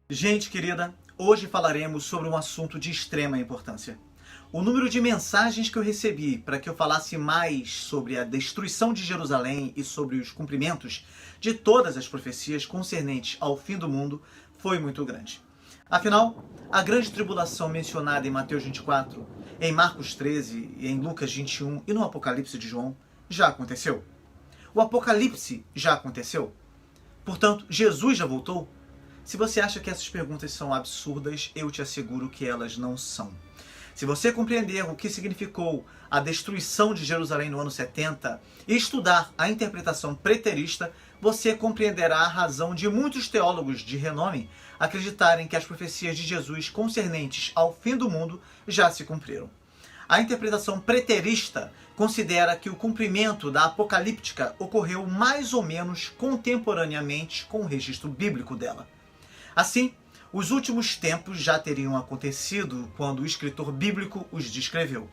Gente querida, hoje falaremos sobre um assunto de extrema importância. O número de mensagens que eu recebi para que eu falasse mais sobre a destruição de Jerusalém e sobre os cumprimentos de todas as profecias concernentes ao fim do mundo foi muito grande. Afinal, a grande tribulação mencionada em Mateus 24, em Marcos 13, em Lucas 21 e no Apocalipse de João já aconteceu. O Apocalipse já aconteceu. Portanto, Jesus já voltou? Se você acha que essas perguntas são absurdas, eu te asseguro que elas não são. Se você compreender o que significou a destruição de Jerusalém no ano 70 e estudar a interpretação preterista, você compreenderá a razão de muitos teólogos de renome acreditarem que as profecias de Jesus concernentes ao fim do mundo já se cumpriram. A interpretação preterista considera que o cumprimento da apocalíptica ocorreu mais ou menos contemporaneamente com o registro bíblico dela. Assim, os últimos tempos já teriam acontecido quando o escritor bíblico os descreveu.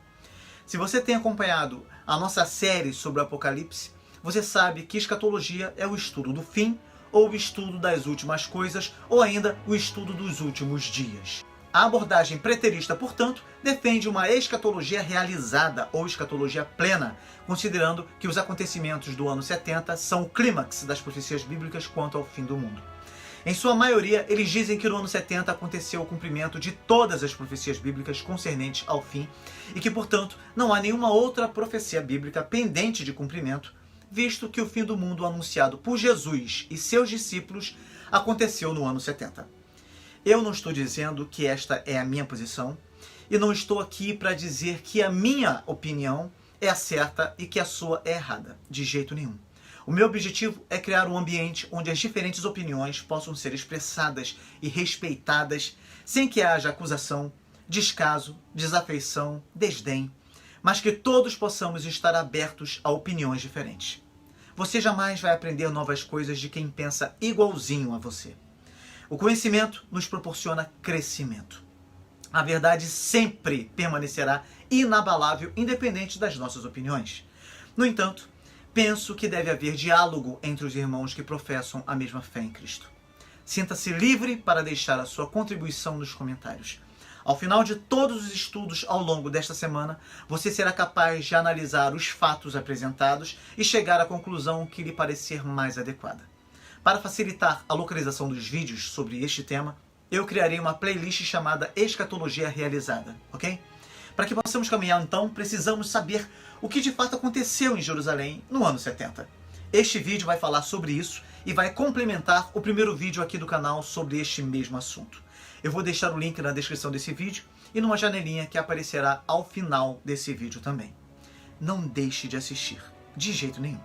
Se você tem acompanhado a nossa série sobre o Apocalipse, você sabe que escatologia é o estudo do fim, ou o estudo das últimas coisas, ou ainda o estudo dos últimos dias. A abordagem preterista, portanto, defende uma escatologia realizada ou escatologia plena, considerando que os acontecimentos do ano 70 são o clímax das profecias bíblicas quanto ao fim do mundo. Em sua maioria, eles dizem que no ano 70 aconteceu o cumprimento de todas as profecias bíblicas concernentes ao fim e que, portanto, não há nenhuma outra profecia bíblica pendente de cumprimento, visto que o fim do mundo anunciado por Jesus e seus discípulos aconteceu no ano 70. Eu não estou dizendo que esta é a minha posição e não estou aqui para dizer que a minha opinião é a certa e que a sua é errada, de jeito nenhum. O meu objetivo é criar um ambiente onde as diferentes opiniões possam ser expressadas e respeitadas sem que haja acusação, descaso, desafeição, desdém, mas que todos possamos estar abertos a opiniões diferentes. Você jamais vai aprender novas coisas de quem pensa igualzinho a você. O conhecimento nos proporciona crescimento. A verdade sempre permanecerá inabalável, independente das nossas opiniões. No entanto, penso que deve haver diálogo entre os irmãos que professam a mesma fé em Cristo. Sinta-se livre para deixar a sua contribuição nos comentários. Ao final de todos os estudos ao longo desta semana, você será capaz de analisar os fatos apresentados e chegar à conclusão que lhe parecer mais adequada. Para facilitar a localização dos vídeos sobre este tema, eu criarei uma playlist chamada Escatologia Realizada, ok? Para que possamos caminhar então, precisamos saber o que de fato aconteceu em Jerusalém no ano 70. Este vídeo vai falar sobre isso e vai complementar o primeiro vídeo aqui do canal sobre este mesmo assunto. Eu vou deixar o link na descrição desse vídeo e numa janelinha que aparecerá ao final desse vídeo também. Não deixe de assistir, de jeito nenhum.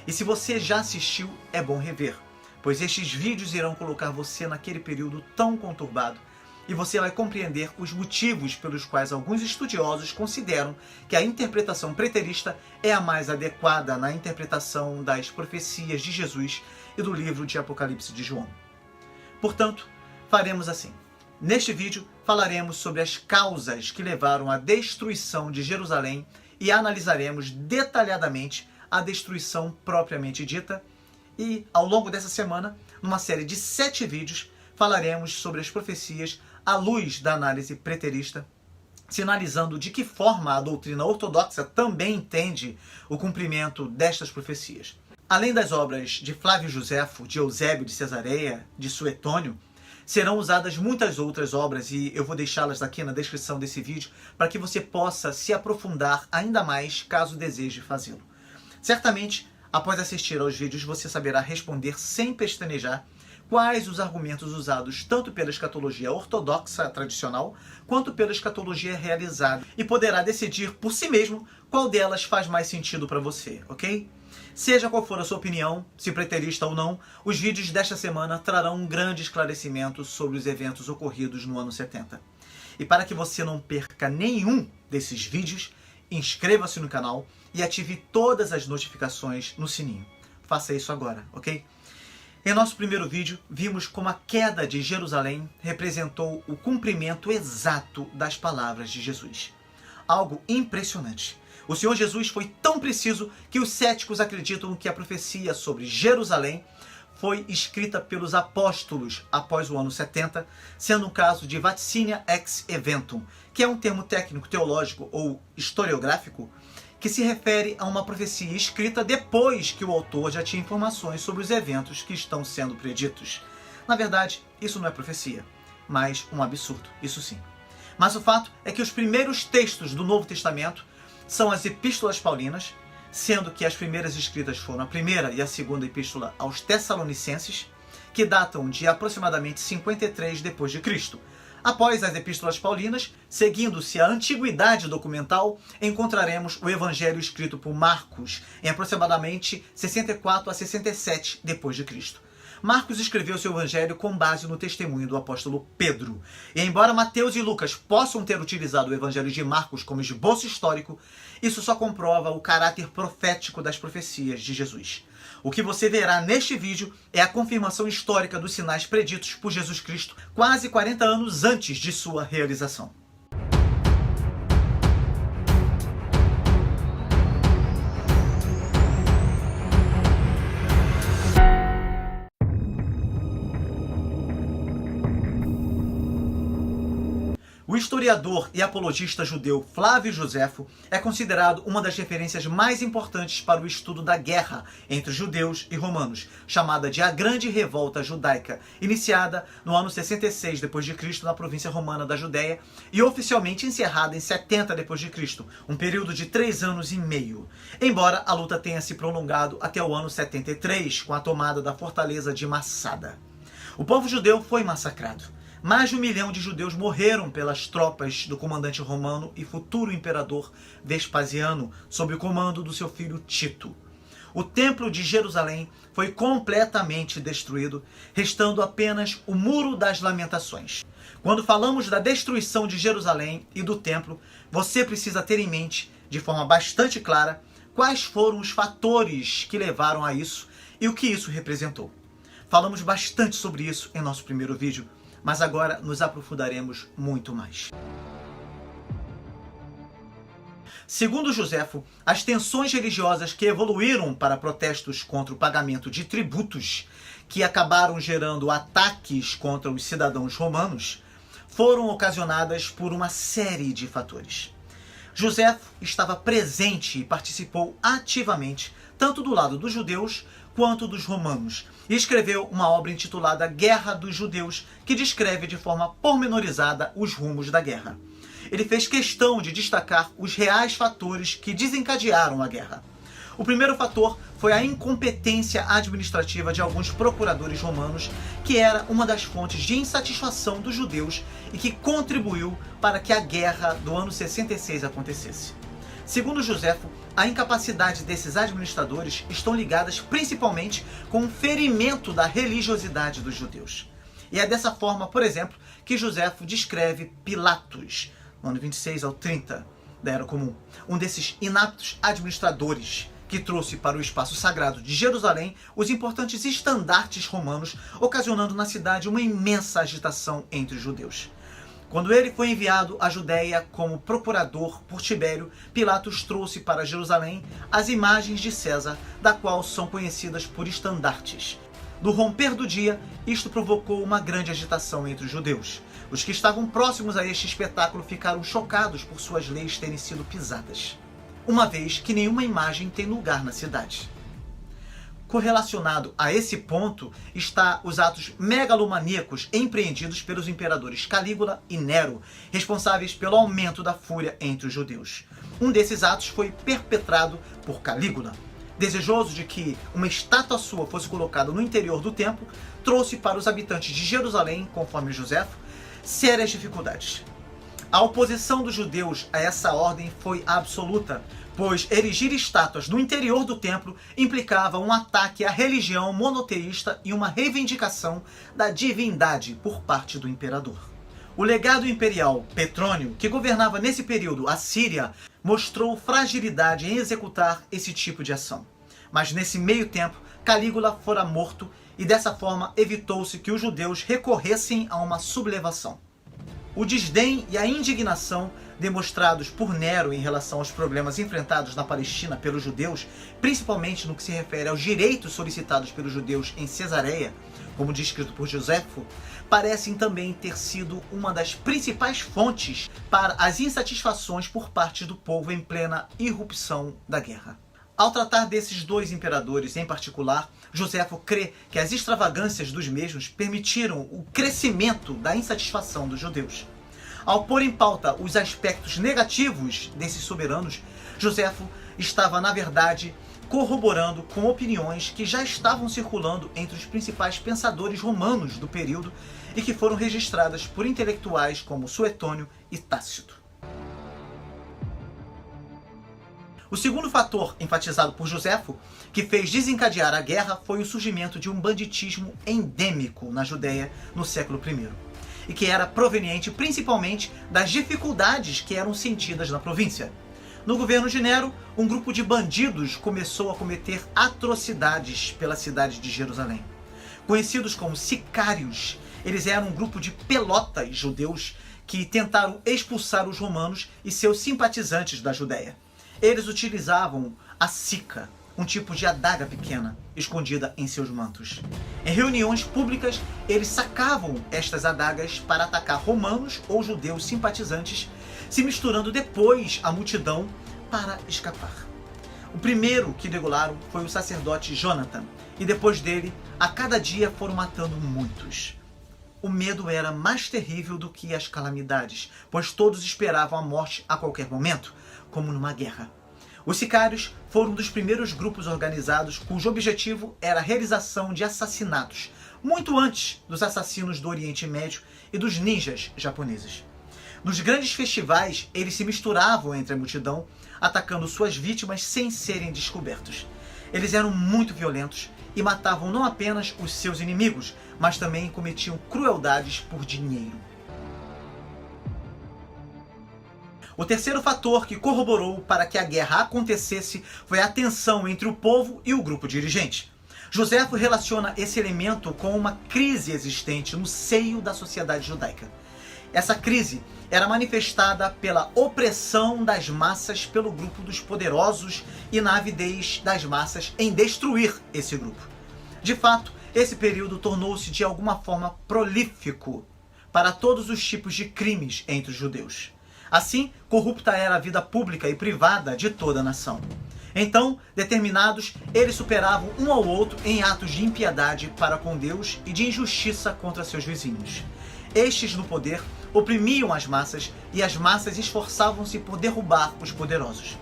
E se você já assistiu, é bom rever, pois estes vídeos irão colocar você naquele período tão conturbado e você vai compreender os motivos pelos quais alguns estudiosos consideram que a interpretação preterista é a mais adequada na interpretação das profecias de Jesus e do livro de Apocalipse de João. Portanto, faremos assim. Neste vídeo, falaremos sobre as causas que levaram à destruição de Jerusalém e analisaremos detalhadamente a destruição propriamente dita. E, ao longo dessa semana, numa série de 7 vídeos, falaremos sobre as profecias à luz da análise preterista, sinalizando de que forma a doutrina ortodoxa também entende o cumprimento destas profecias. Além das obras de Flávio Josefo, de Eusébio de Cesareia, de Suetônio, serão usadas muitas outras obras e eu vou deixá-las aqui na descrição desse vídeo para que você possa se aprofundar ainda mais caso deseje fazê-lo. Certamente, após assistir aos vídeos, você saberá responder sem pestanejar quais os argumentos usados tanto pela escatologia ortodoxa tradicional quanto pela escatologia realizada e poderá decidir por si mesmo qual delas faz mais sentido para você, ok? Seja qual for a sua opinião, se preterista ou não, os vídeos desta semana trarão um grande esclarecimento sobre os eventos ocorridos no ano 70. E para que você não perca nenhum desses vídeos, inscreva-se no canal e ative todas as notificações no sininho. Faça isso agora, ok? Em nosso primeiro vídeo, vimos como a queda de Jerusalém representou o cumprimento exato das palavras de Jesus. Algo impressionante. O Senhor Jesus foi tão preciso que os céticos acreditam que a profecia sobre Jerusalém foi escrita pelos apóstolos após o ano 70, sendo um caso de vaticinio ex eventum, que é um termo técnico teológico ou historiográfico que se refere a uma profecia escrita depois que o autor já tinha informações sobre os eventos que estão sendo preditos. Na verdade, isso não é profecia, mas um absurdo, isso sim. Mas o fato é que os primeiros textos do Novo Testamento são as epístolas paulinas, sendo que as primeiras escritas foram a primeira e a segunda epístola aos Tessalonicenses, que datam de aproximadamente 53 depois de Cristo. Após as epístolas paulinas, seguindo-se a antiguidade documental, encontraremos o evangelho escrito por Marcos, em aproximadamente 64 a 67 depois de Cristo. Marcos escreveu seu evangelho com base no testemunho do apóstolo Pedro. E embora Mateus e Lucas possam ter utilizado o evangelho de Marcos como esboço histórico, isso só comprova o caráter profético das profecias de Jesus. O que você verá neste vídeo é a confirmação histórica dos sinais preditos por Jesus Cristo quase 40 anos antes de sua realização. O historiador e apologista judeu Flávio Joséfo é considerado uma das referências mais importantes para o estudo da guerra entre judeus e romanos, chamada de a Grande Revolta Judaica, iniciada no ano 66 d.C. na província romana da Judéia e oficialmente encerrada em 70 d.C., um período de 3 anos e meio, embora a luta tenha se prolongado até o ano 73, com a tomada da fortaleza de Massada. O povo judeu foi massacrado. Mais de 1 milhão de judeus morreram pelas tropas do comandante romano e futuro imperador Vespasiano, sob o comando do seu filho Tito. O Templo de Jerusalém foi completamente destruído, restando apenas o Muro das Lamentações. Quando falamos da destruição de Jerusalém e do Templo, você precisa ter em mente, de forma bastante clara, quais foram os fatores que levaram a isso e o que isso representou. Falamos bastante sobre isso em nosso primeiro vídeo, mas agora nos aprofundaremos muito mais. Segundo Joséfo, as tensões religiosas que evoluíram para protestos contra o pagamento de tributos, que acabaram gerando ataques contra os cidadãos romanos, foram ocasionadas por uma série de fatores. Joséfo estava presente e participou ativamente, tanto do lado dos judeus quanto dos romanos, e escreveu uma obra intitulada Guerra dos Judeus, que descreve de forma pormenorizada os rumos da guerra. Ele fez questão de destacar os reais fatores que desencadearam a guerra. O primeiro fator foi a incompetência administrativa de alguns procuradores romanos, que era uma das fontes de insatisfação dos judeus e que contribuiu para que a guerra do ano 66 acontecesse. Segundo Joséfo, a incapacidade desses administradores estão ligadas principalmente com o ferimento da religiosidade dos judeus. E é dessa forma, por exemplo, que Joséfo descreve Pilatos, no ano 26 ao 30 da Era Comum, um desses inaptos administradores que trouxe para o espaço sagrado de Jerusalém os importantes estandartes romanos, ocasionando na cidade uma imensa agitação entre os judeus. Quando ele foi enviado à Judéia como procurador por Tibério, Pilatos trouxe para Jerusalém as imagens de César, da qual são conhecidas por estandartes. No romper do dia, isto provocou uma grande agitação entre os judeus. Os que estavam próximos a este espetáculo ficaram chocados por suas leis terem sido pisadas, uma vez que nenhuma imagem tem lugar na cidade. Correlacionado a esse ponto está os atos megalomaníacos empreendidos pelos imperadores Calígula e Nero, responsáveis pelo aumento da fúria entre os judeus. Um desses atos foi perpetrado por Calígula. Desejoso de que uma estátua sua fosse colocada no interior do templo, trouxe para os habitantes de Jerusalém, conforme Joséfo, sérias dificuldades. A oposição dos judeus a essa ordem foi absoluta, pois erigir estátuas no interior do templo implicava um ataque à religião monoteísta e uma reivindicação da divindade por parte do imperador. O legado imperial Petrônio, que governava nesse período a Síria, mostrou fragilidade em executar esse tipo de ação. Mas nesse meio tempo, Calígula fora morto e dessa forma evitou-se que os judeus recorressem a uma sublevação. O desdém e a indignação demonstrados por Nero em relação aos problemas enfrentados na Palestina pelos judeus, principalmente no que se refere aos direitos solicitados pelos judeus em Cesareia, como descrito por Joséfo, parecem também ter sido uma das principais fontes para as insatisfações por parte do povo em plena irrupção da guerra. Ao tratar desses dois imperadores em particular, Joséfo crê que as extravagâncias dos mesmos permitiram o crescimento da insatisfação dos judeus. Ao pôr em pauta os aspectos negativos desses soberanos, Joséfo estava, na verdade, corroborando com opiniões que já estavam circulando entre os principais pensadores romanos do período e que foram registradas por intelectuais como Suetônio e Tácito. O segundo fator enfatizado por Joséfo, que fez desencadear a guerra, foi o surgimento de um banditismo endêmico na Judéia no século I, e que era proveniente principalmente das dificuldades que eram sentidas na província. No governo de Nero, um grupo de bandidos começou a cometer atrocidades pela cidade de Jerusalém. Conhecidos como sicários, eles eram um grupo de pelotas judeus que tentaram expulsar os romanos e seus simpatizantes da Judéia. Eles utilizavam a sica, um tipo de adaga pequena, escondida em seus mantos. Em reuniões públicas, eles sacavam estas adagas para atacar romanos ou judeus simpatizantes, se misturando depois à multidão para escapar. O primeiro que degolaram foi o sacerdote Jonathan, e depois dele, a cada dia foram matando muitos. O medo era mais terrível do que as calamidades, pois todos esperavam a morte a qualquer momento, como numa guerra. Os sicários foram um dos primeiros grupos organizados cujo objetivo era a realização de assassinatos, muito antes dos assassinos do Oriente Médio e dos ninjas japoneses. Nos grandes festivais, eles se misturavam entre a multidão, atacando suas vítimas sem serem descobertos. Eles eram muito violentos e matavam não apenas os seus inimigos, mas também cometiam crueldades por dinheiro. O terceiro fator que corroborou para que a guerra acontecesse foi a tensão entre o povo e o grupo dirigente. Joséfo relaciona esse elemento com uma crise existente no seio da sociedade judaica. Essa crise era manifestada pela opressão das massas pelo grupo dos poderosos e na avidez das massas em destruir esse grupo. De fato, esse período tornou-se de alguma forma prolífico para todos os tipos de crimes entre os judeus. Assim, corrupta era a vida pública e privada de toda a nação. Então, determinados, eles superavam um ao outro em atos de impiedade para com Deus e de injustiça contra seus vizinhos. Estes, no poder, oprimiam as massas e as massas esforçavam-se por derrubar os poderosos.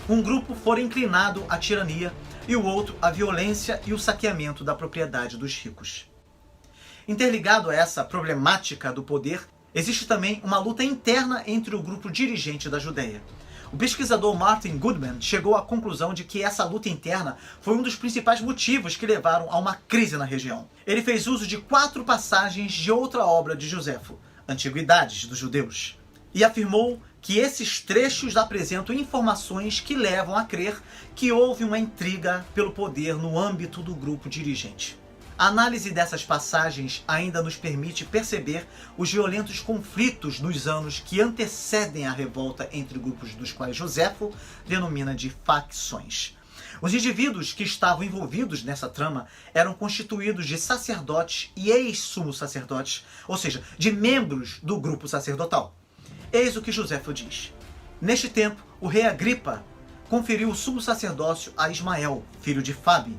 Um grupo fora inclinado à tirania e o outro à violência e o saqueamento da propriedade dos ricos. Interligado a essa problemática do poder, existe também uma luta interna entre o grupo dirigente da Judéia. O pesquisador Martin Goodman chegou à conclusão de que essa luta interna foi um dos principais motivos que levaram a uma crise na região. Ele fez uso de 4 passagens de outra obra de Joséfo, Antiguidades dos Judeus, e afirmou que esses trechos apresentam informações que levam a crer que houve uma intriga pelo poder no âmbito do grupo dirigente. A análise dessas passagens ainda nos permite perceber os violentos conflitos nos anos que antecedem a revolta entre grupos dos quais Joséfo denomina de facções. Os indivíduos que estavam envolvidos nessa trama eram constituídos de sacerdotes e ex-sumos sacerdotes, ou seja, de membros do grupo sacerdotal. Eis o que Joséfo diz. Neste tempo, o rei Agripa conferiu o sumo sacerdócio a Ismael, filho de Fabi.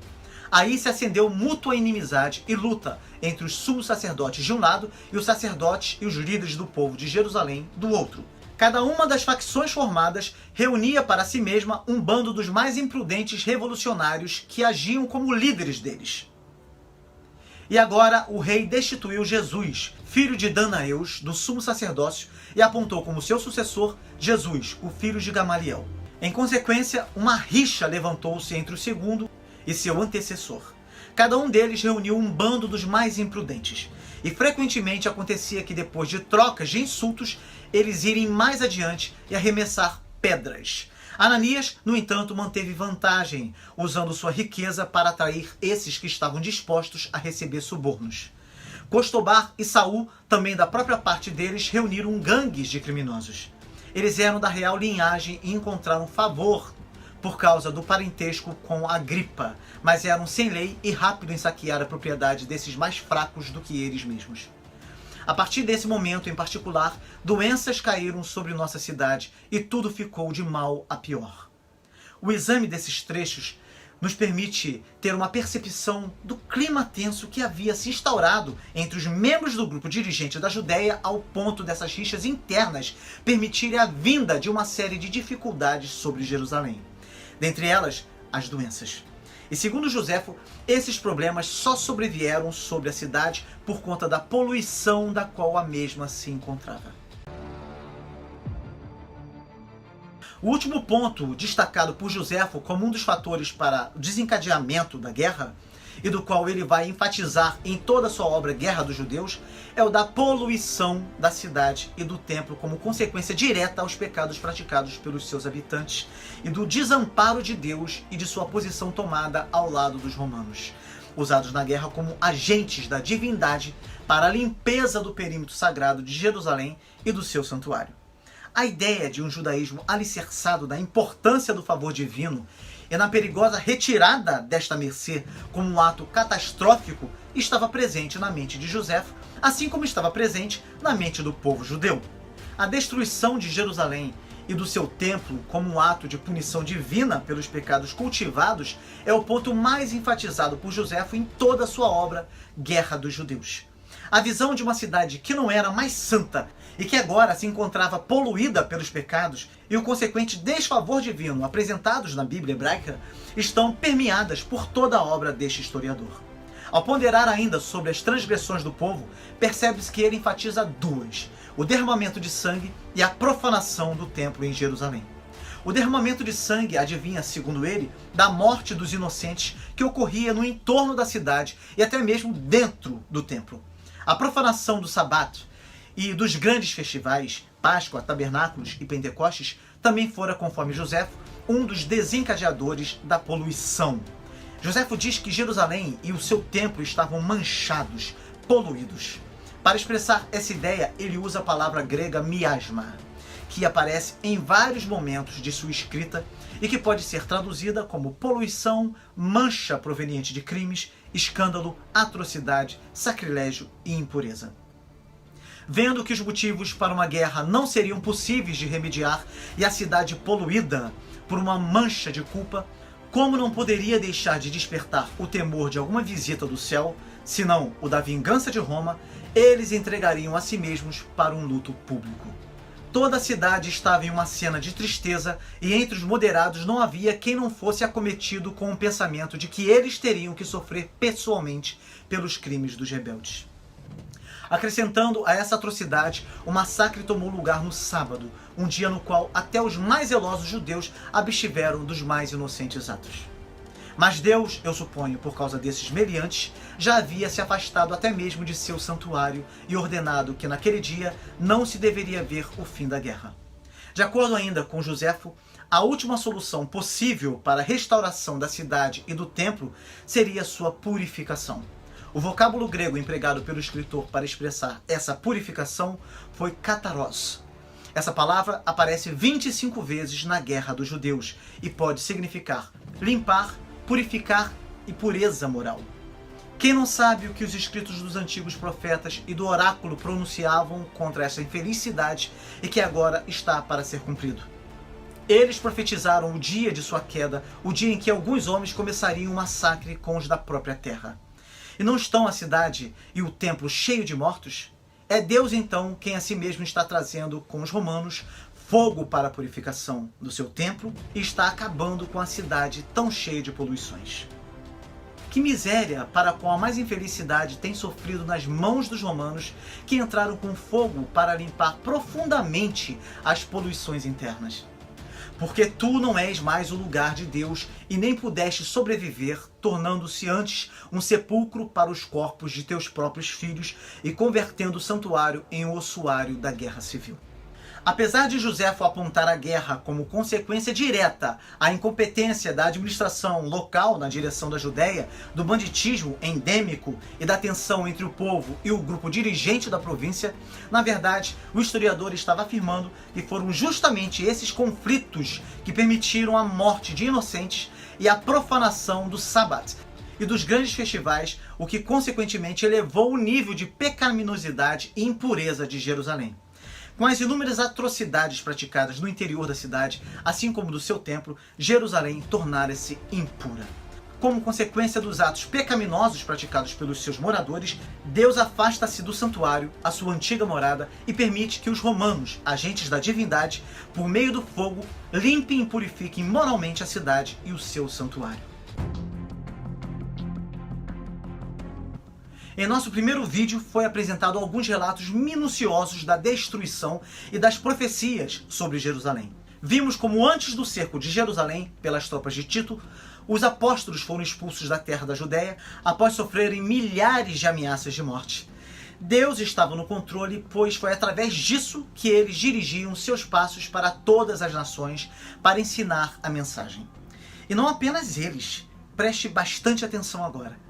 Aí se acendeu mútua inimizade e luta entre os sumos sacerdotes de um lado e os sacerdotes e os líderes do povo de Jerusalém do outro. Cada uma das facções formadas reunia para si mesma um bando dos mais imprudentes revolucionários que agiam como líderes deles. E agora o rei destituiu Jesus, filho de Danaeus, do sumo sacerdócio, e apontou como seu sucessor Jesus, o filho de Gamaliel. Em consequência, uma rixa levantou-se entre o segundo e seu antecessor. Cada um deles reuniu um bando dos mais imprudentes. E frequentemente acontecia que depois de trocas de insultos, eles irem mais adiante e arremessar pedras. Ananias, no entanto, manteve vantagem, usando sua riqueza para atrair esses que estavam dispostos a receber subornos. Costobar e Saul, também da própria parte deles, reuniram gangues de criminosos. Eles eram da real linhagem e encontraram favor por causa do parentesco com Agripa, mas eram sem lei e rápido em saquear a propriedade desses mais fracos do que eles mesmos. A partir desse momento em particular, doenças caíram sobre nossa cidade e tudo ficou de mal a pior. O exame desses trechos nos permite ter uma percepção do clima tenso que havia se instaurado entre os membros do grupo dirigente da Judéia, ao ponto dessas rixas internas permitirem a vinda de uma série de dificuldades sobre Jerusalém. Dentre elas, as doenças. E segundo Joséfo, esses problemas só sobrevieram sobre a cidade por conta da poluição da qual a mesma se encontrava. O último ponto destacado por Joséfo como um dos fatores para o desencadeamento da guerra, e do qual ele vai enfatizar em toda a sua obra Guerra dos Judeus, é o da poluição da cidade e do templo como consequência direta aos pecados praticados pelos seus habitantes e do desamparo de Deus e de sua posição tomada ao lado dos romanos, usados na guerra como agentes da divindade para a limpeza do perímetro sagrado de Jerusalém e do seu santuário. A ideia de um judaísmo alicerçado na importância do favor divino e na perigosa retirada desta mercê como um ato catastrófico estava presente na mente de Joséfo, assim como estava presente na mente do povo judeu. A destruição de Jerusalém e do seu templo como um ato de punição divina pelos pecados cultivados é o ponto mais enfatizado por Joséfo em toda a sua obra Guerra dos Judeus. A visão de uma cidade que não era mais santa e que agora se encontrava poluída pelos pecados e o consequente desfavor divino apresentados na Bíblia hebraica estão permeadas por toda a obra deste historiador. Ao ponderar ainda sobre as transgressões do povo, percebe-se que ele enfatiza duas: o derramamento de sangue e a profanação do templo em Jerusalém. O derramamento de sangue advinha, segundo ele, da morte dos inocentes que ocorria no entorno da cidade e até mesmo dentro do templo. A profanação do Sabat e dos grandes festivais, Páscoa, Tabernáculos e Pentecostes, também fora, conforme Joséfo, um dos desencadeadores da poluição. Joséfo diz que Jerusalém e o seu templo estavam manchados, poluídos. Para expressar essa ideia, ele usa a palavra grega miasma, que aparece em vários momentos de sua escrita e que pode ser traduzida como poluição, mancha proveniente de crimes, escândalo, atrocidade, sacrilégio e impureza. Vendo que os motivos para uma guerra não seriam possíveis de remediar e a cidade poluída por uma mancha de culpa, como não poderia deixar de despertar o temor de alguma visita do céu, senão o da vingança de Roma, eles entregariam a si mesmos para um luto público. Toda a cidade estava em uma cena de tristeza e entre os moderados não havia quem não fosse acometido com o pensamento de que eles teriam que sofrer pessoalmente pelos crimes dos rebeldes. Acrescentando a essa atrocidade, o massacre tomou lugar no sábado, um dia no qual até os mais zelosos judeus abstiveram dos mais inocentes atos. Mas Deus, eu suponho, por causa desses meliantes, já havia se afastado até mesmo de seu santuário e ordenado que naquele dia não se deveria ver o fim da guerra. De acordo ainda com Joséfo, a última solução possível para a restauração da cidade e do templo seria sua purificação. O vocábulo grego empregado pelo escritor para expressar essa purificação foi kataros. Essa palavra aparece 25 vezes na Guerra dos Judeus e pode significar limpar, purificar e pureza moral. Quem não sabe o que os escritos dos antigos profetas e do oráculo pronunciavam contra essa infelicidade e que agora está para ser cumprido? Eles profetizaram o dia de sua queda, o dia em que alguns homens começariam um massacre com os da própria terra. E não estão a cidade e o templo cheio de mortos? É Deus então quem a si mesmo está trazendo com os romanos fogo para a purificação do seu templo e está acabando com a cidade tão cheia de poluições. Que miséria para a qual a mais infelicidade tem sofrido nas mãos dos romanos, que entraram com fogo para limpar profundamente as poluições internas. Porque tu não és mais o lugar de Deus e nem pudeste sobreviver, tornando-se antes um sepulcro para os corpos de teus próprios filhos e convertendo o santuário em um ossuário da guerra civil. Apesar de Joséfo apontar a guerra como consequência direta à incompetência da administração local na direção da Judéia, do banditismo endêmico e da tensão entre o povo e o grupo dirigente da província, na verdade, o historiador estava afirmando que foram justamente esses conflitos que permitiram a morte de inocentes e a profanação do Sábado e dos grandes festivais, o que consequentemente elevou o nível de pecaminosidade e impureza de Jerusalém. Com as inúmeras atrocidades praticadas no interior da cidade, assim como do seu templo, Jerusalém tornara-se impura. Como consequência dos atos pecaminosos praticados pelos seus moradores, Deus afasta-se do santuário, a sua antiga morada, e permite que os romanos, agentes da divindade, por meio do fogo, limpem e purifiquem moralmente a cidade e o seu santuário. Em nosso primeiro vídeo foi apresentado alguns relatos minuciosos da destruição e das profecias sobre Jerusalém. Vimos como antes do cerco de Jerusalém pelas tropas de Tito, os apóstolos foram expulsos da terra da Judéia após sofrerem milhares de ameaças de morte. Deus estava no controle, pois foi através disso que eles dirigiam seus passos para todas as nações para ensinar a mensagem. E não apenas eles. Preste bastante atenção agora.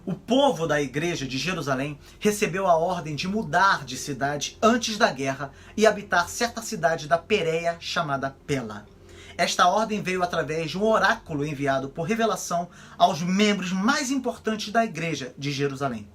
O povo da igreja de Jerusalém recebeu a ordem de mudar de cidade antes da guerra e habitar certa cidade da Pérea chamada Pela. Esta ordem veio através de um oráculo enviado por revelação aos membros mais importantes da igreja de Jerusalém.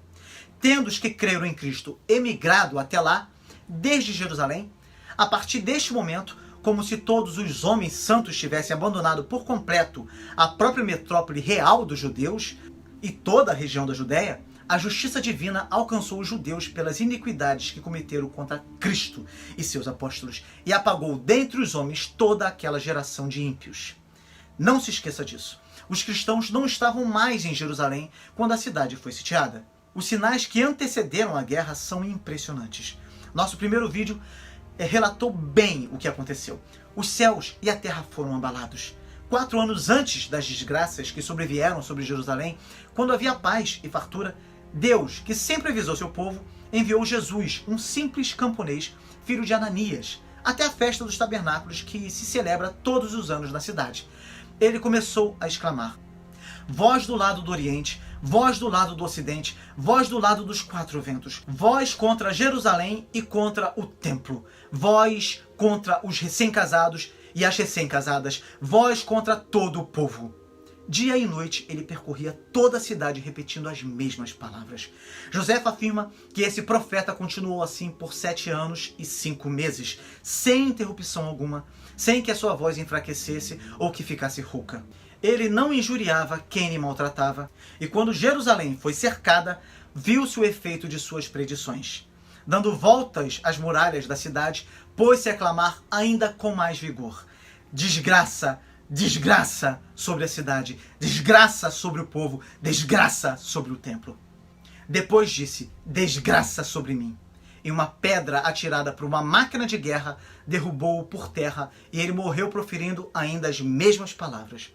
Tendo os que creram em Cristo emigrado até lá, desde Jerusalém, a partir deste momento, como se todos os homens santos tivessem abandonado por completo a própria metrópole real dos judeus, e toda a região da Judéia, a justiça divina alcançou os judeus pelas iniquidades que cometeram contra Cristo e seus apóstolos e apagou dentre os homens toda aquela geração de ímpios. Não se esqueça disso. Os cristãos não estavam mais em Jerusalém quando a cidade foi sitiada. Os sinais que antecederam a guerra são impressionantes. Nosso primeiro vídeo relatou bem o que aconteceu. Os céus e a terra foram abalados. 4 anos antes das desgraças que sobrevieram sobre Jerusalém, quando havia paz e fartura, Deus, que sempre avisou seu povo, enviou Jesus, um simples camponês, filho de Ananias, até a festa dos tabernáculos que se celebra todos os anos na cidade. Ele começou a exclamar: vós do lado do Oriente, vós do lado do Ocidente, vós do lado dos 4 ventos, vós contra Jerusalém e contra o templo, vós contra os recém-casados e as recém-casadas, vós contra todo o povo. Dia e noite ele percorria toda a cidade repetindo as mesmas palavras. Joséfo afirma que esse profeta continuou assim por 7 anos e 5 meses, sem interrupção alguma, sem que a sua voz enfraquecesse ou que ficasse rouca. Ele não injuriava quem lhe maltratava, e quando Jerusalém foi cercada, viu-se o efeito de suas predições. Dando voltas às muralhas da cidade, pôs-se a clamar ainda com mais vigor: desgraça, desgraça sobre a cidade, desgraça sobre o povo, desgraça sobre o templo. Depois disse: desgraça sobre mim. E uma pedra atirada por uma máquina de guerra derrubou-o por terra, e ele morreu proferindo ainda as mesmas palavras.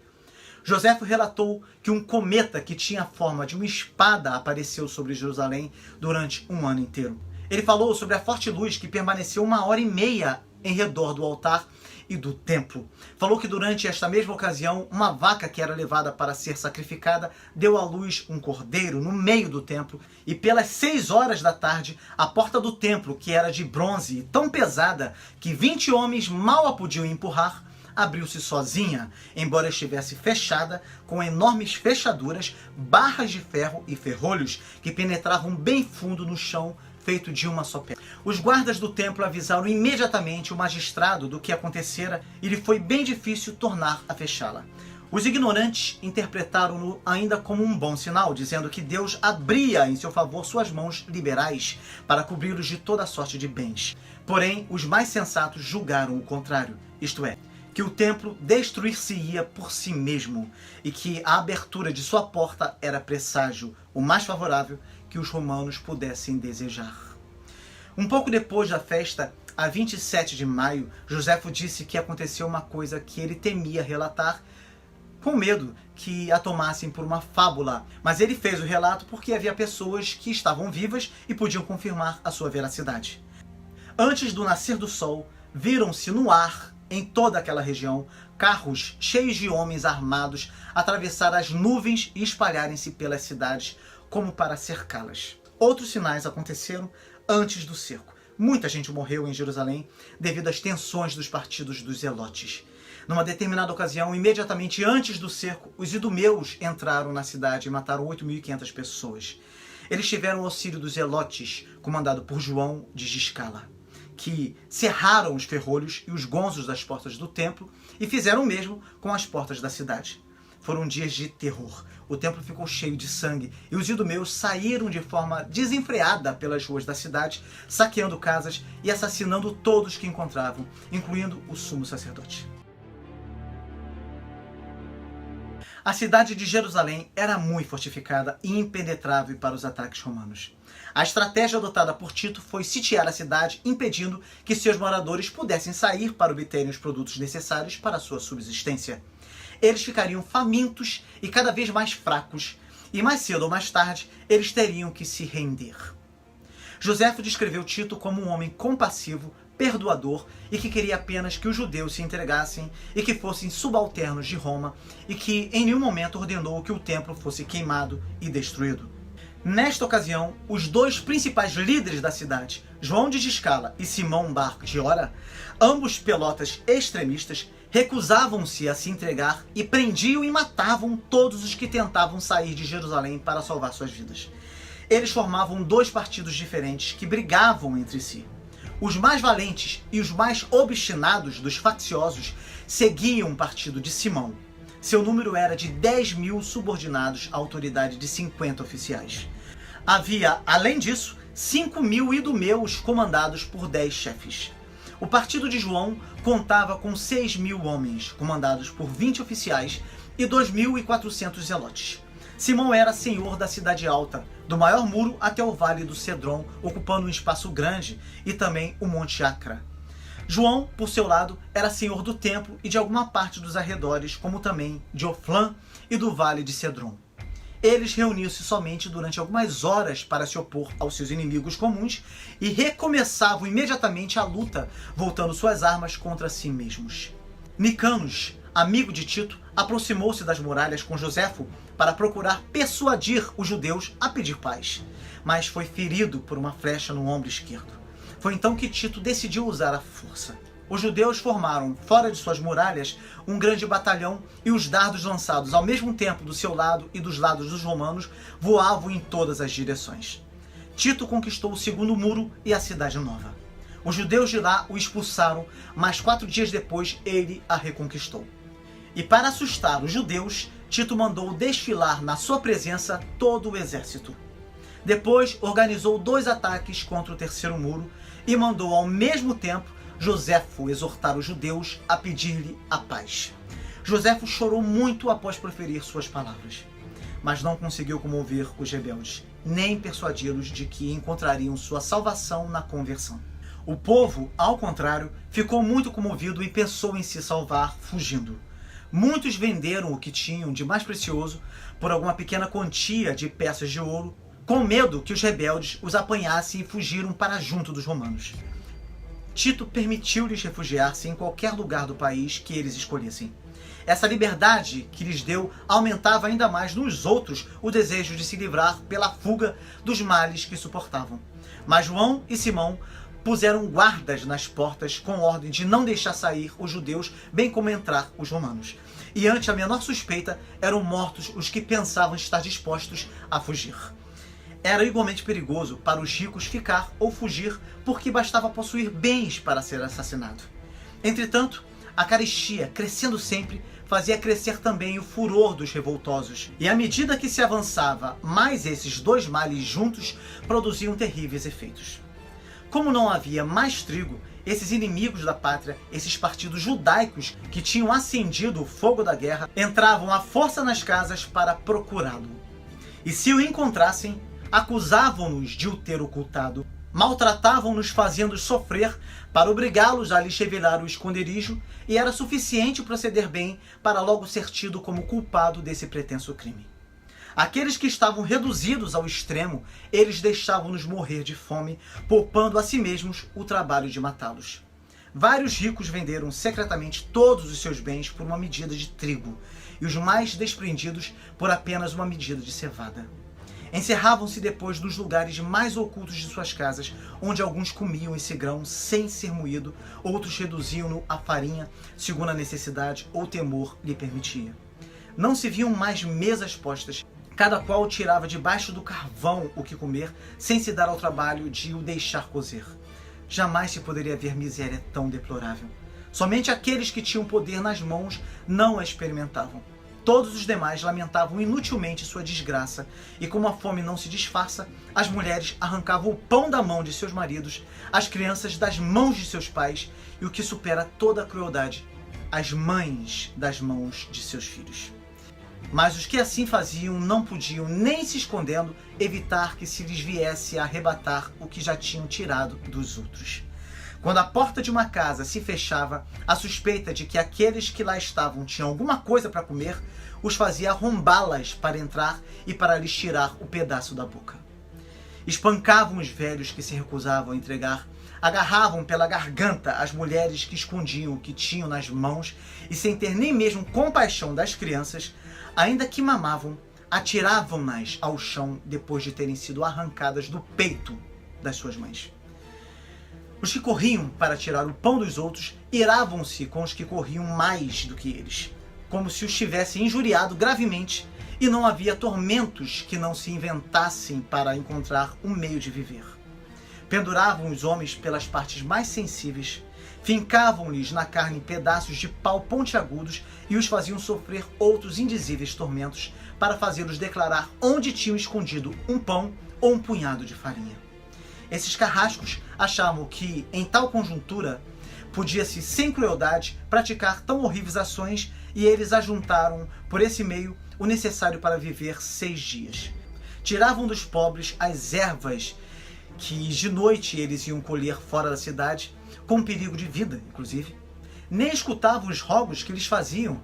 Joséfo relatou que um cometa que tinha a forma de uma espada apareceu sobre Jerusalém durante um ano inteiro. Ele falou sobre a forte luz que permaneceu 1h30 em redor do altar e do templo. Falou que durante esta mesma ocasião, uma vaca que era levada para ser sacrificada deu à luz um cordeiro no meio do templo, e pelas 6 horas da tarde, a porta do templo, que era de bronze e tão pesada que 20 homens mal a podiam empurrar, abriu-se sozinha, embora estivesse fechada, com enormes fechaduras, barras de ferro e ferrolhos que penetravam bem fundo no chão, feito de uma só pedra. Os guardas do templo avisaram imediatamente o magistrado do que acontecera e lhe foi bem difícil tornar a fechá-la. Os ignorantes interpretaram-no ainda como um bom sinal, dizendo que Deus abria em seu favor suas mãos liberais para cobri-los de toda sorte de bens. Porém, os mais sensatos julgaram o contrário, isto é, que o templo destruir-se-ia por si mesmo e que a abertura de sua porta era presságio, o mais favorável que os romanos pudessem desejar. Um pouco depois da festa, a 27 de maio, Joséfo disse que aconteceu uma coisa que ele temia relatar, com medo que a tomassem por uma fábula, mas ele fez o relato porque havia pessoas que estavam vivas e podiam confirmar a sua veracidade. Antes do nascer do sol, viram-se no ar, em toda aquela região, carros cheios de homens armados atravessar as nuvens e espalharem-se pelas cidades como para cercá-las. Outros sinais aconteceram antes do cerco. Muita gente morreu em Jerusalém devido às tensões dos partidos dos zelotes. Numa determinada ocasião, imediatamente antes do cerco, os idumeus entraram na cidade e mataram 8.500 pessoas. Eles tiveram o auxílio dos zelotes, comandado por João de Giscala, que cerraram os ferrolhos e os gonzos das portas do templo e fizeram o mesmo com as portas da cidade. Foram dias de terror. O templo ficou cheio de sangue e os idumeus saíram de forma desenfreada pelas ruas da cidade, saqueando casas e assassinando todos que encontravam, incluindo o sumo sacerdote. A cidade de Jerusalém era muito fortificada e impenetrável para os ataques romanos. A estratégia adotada por Tito foi sitiar a cidade, impedindo que seus moradores pudessem sair para obterem os produtos necessários para a sua subsistência. Eles ficariam famintos e cada vez mais fracos, e mais cedo ou mais tarde eles teriam que se render. Joséfo descreveu Tito como um homem compassivo, perdoador e que queria apenas que os judeus se entregassem e que fossem subalternos de Roma e que em nenhum momento ordenou que o templo fosse queimado e destruído. Nesta ocasião, os dois principais líderes da cidade, João de Giscala e Simão Bar Giora, ambos pelotas extremistas, recusavam-se a se entregar e prendiam e matavam todos os que tentavam sair de Jerusalém para salvar suas vidas. Eles formavam dois partidos diferentes que brigavam entre si. Os mais valentes e os mais obstinados dos facciosos seguiam o partido de Simão. Seu número era de 10.000 subordinados à autoridade de 50 oficiais. Havia, além disso, 5.000 idumeus comandados por 10 chefes. O partido de João contava com 6.000 homens, comandados por 20 oficiais e 2.400 zelotes. Simão era senhor da cidade alta, do maior muro até o vale do Cedron, ocupando um espaço grande, e também o Monte Acra. João, por seu lado, era senhor do templo e de alguma parte dos arredores, como também de Oflã e do vale de Cedron. Eles reuniam-se somente durante algumas horas para se opor aos seus inimigos comuns e recomeçavam imediatamente a luta, voltando suas armas contra si mesmos. Nicanos, amigo de Tito, aproximou-se das muralhas com Joséfo para procurar persuadir os judeus a pedir paz, mas foi ferido por uma flecha no ombro esquerdo. Foi então que Tito decidiu usar a força. Os judeus formaram, fora de suas muralhas, um grande batalhão e os dardos lançados ao mesmo tempo do seu lado e dos lados dos romanos voavam em todas as direções. Tito conquistou o segundo muro e a cidade nova. Os judeus de lá o expulsaram, mas 4 dias depois ele a reconquistou. E para assustar os judeus, Tito mandou desfilar na sua presença todo o exército. Depois organizou 2 ataques contra o terceiro muro e mandou ao mesmo tempo Joséfo exortar os judeus a pedir-lhe a paz. Joséfo chorou muito após proferir suas palavras, mas não conseguiu comover os rebeldes, nem persuadi-los de que encontrariam sua salvação na conversão. O povo, ao contrário, ficou muito comovido e pensou em se salvar fugindo. Muitos venderam o que tinham de mais precioso por alguma pequena quantia de peças de ouro, com medo que os rebeldes os apanhassem e fugiram para junto dos romanos. Tito permitiu-lhes refugiar-se em qualquer lugar do país que eles escolhessem. Essa liberdade que lhes deu aumentava ainda mais nos outros o desejo de se livrar pela fuga dos males que suportavam. Mas João e Simão puseram guardas nas portas com ordem de não deixar sair os judeus, bem como entrar os romanos. E ante a menor suspeita, eram mortos os que pensavam estar dispostos a fugir. Era igualmente perigoso para os ricos ficar ou fugir, porque bastava possuir bens para ser assassinado. Entretanto, a carestia, crescendo sempre, fazia crescer também o furor dos revoltosos. E à medida que se avançava mais esses 2 males juntos, produziam terríveis efeitos. Como não havia mais trigo, esses inimigos da pátria, esses partidos judaicos que tinham acendido o fogo da guerra, entravam à força nas casas para procurá-lo. E se o encontrassem, acusavam-nos de o ter ocultado, maltratavam-nos fazendo-os sofrer para obrigá-los a lhes revelar o esconderijo, e era suficiente proceder bem para logo ser tido como culpado desse pretenso crime. Aqueles que estavam reduzidos ao extremo, eles deixavam-nos morrer de fome, poupando a si mesmos o trabalho de matá-los. vários ricos venderam secretamente todos os seus bens por uma medida de trigo, e os mais desprendidos por apenas uma medida de cevada. Encerravam-se depois nos lugares mais ocultos de suas casas, onde alguns comiam esse grão sem ser moído, outros reduziam-no a farinha, segundo a necessidade ou temor lhe permitia. Não se viam mais mesas postas, cada qual tirava debaixo do carvão o que comer, sem se dar ao trabalho de o deixar cozer. Jamais se poderia ver miséria tão deplorável. Somente aqueles que tinham poder nas mãos não a experimentavam. Todos os demais lamentavam inutilmente sua desgraça, e como a fome não se disfarça, as mulheres arrancavam o pão da mão de seus maridos, as crianças das mãos de seus pais, e o que supera toda a crueldade, as mães das mãos de seus filhos. Mas os que assim faziam não podiam, nem se escondendo, evitar que se lhes viesse a arrebatar o que já tinham tirado dos outros. Quando a porta de uma casa se fechava, a suspeita de que aqueles que lá estavam tinham alguma coisa para comer, os fazia arrombá-las para entrar e para lhes tirar o pedaço da boca. Espancavam os velhos que se recusavam a entregar, agarravam pela garganta as mulheres que escondiam o que tinham nas mãos e, sem ter nem mesmo compaixão das crianças, ainda que mamavam, atiravam-nas ao chão depois de terem sido arrancadas do peito das suas mães. Os que corriam para tirar o pão dos outros iravam-se com os que corriam mais do que eles, como se os tivessem injuriado gravemente, e não havia tormentos que não se inventassem para encontrar um meio de viver. Penduravam os homens pelas partes mais sensíveis, fincavam-lhes na carne pedaços de pau pontiagudos e os faziam sofrer outros indizíveis tormentos para fazê-los declarar onde tinham escondido um pão ou um punhado de farinha. Esses carrascos achavam que, em tal conjuntura, podia-se, sem crueldade, praticar tão horríveis ações, e eles ajuntaram, por esse meio, o necessário para viver 6 dias. Tiravam dos pobres as ervas que de noite eles iam colher fora da cidade, com perigo de vida, inclusive. Nem escutavam os rogos que lhes faziam,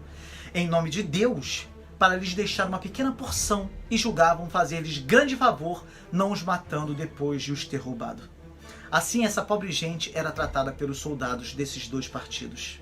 em nome de Deus, para lhes deixar uma pequena porção, e julgavam fazer-lhes grande favor, não os matando depois de os ter roubado. Assim, essa pobre gente era tratada pelos soldados desses 2 partidos.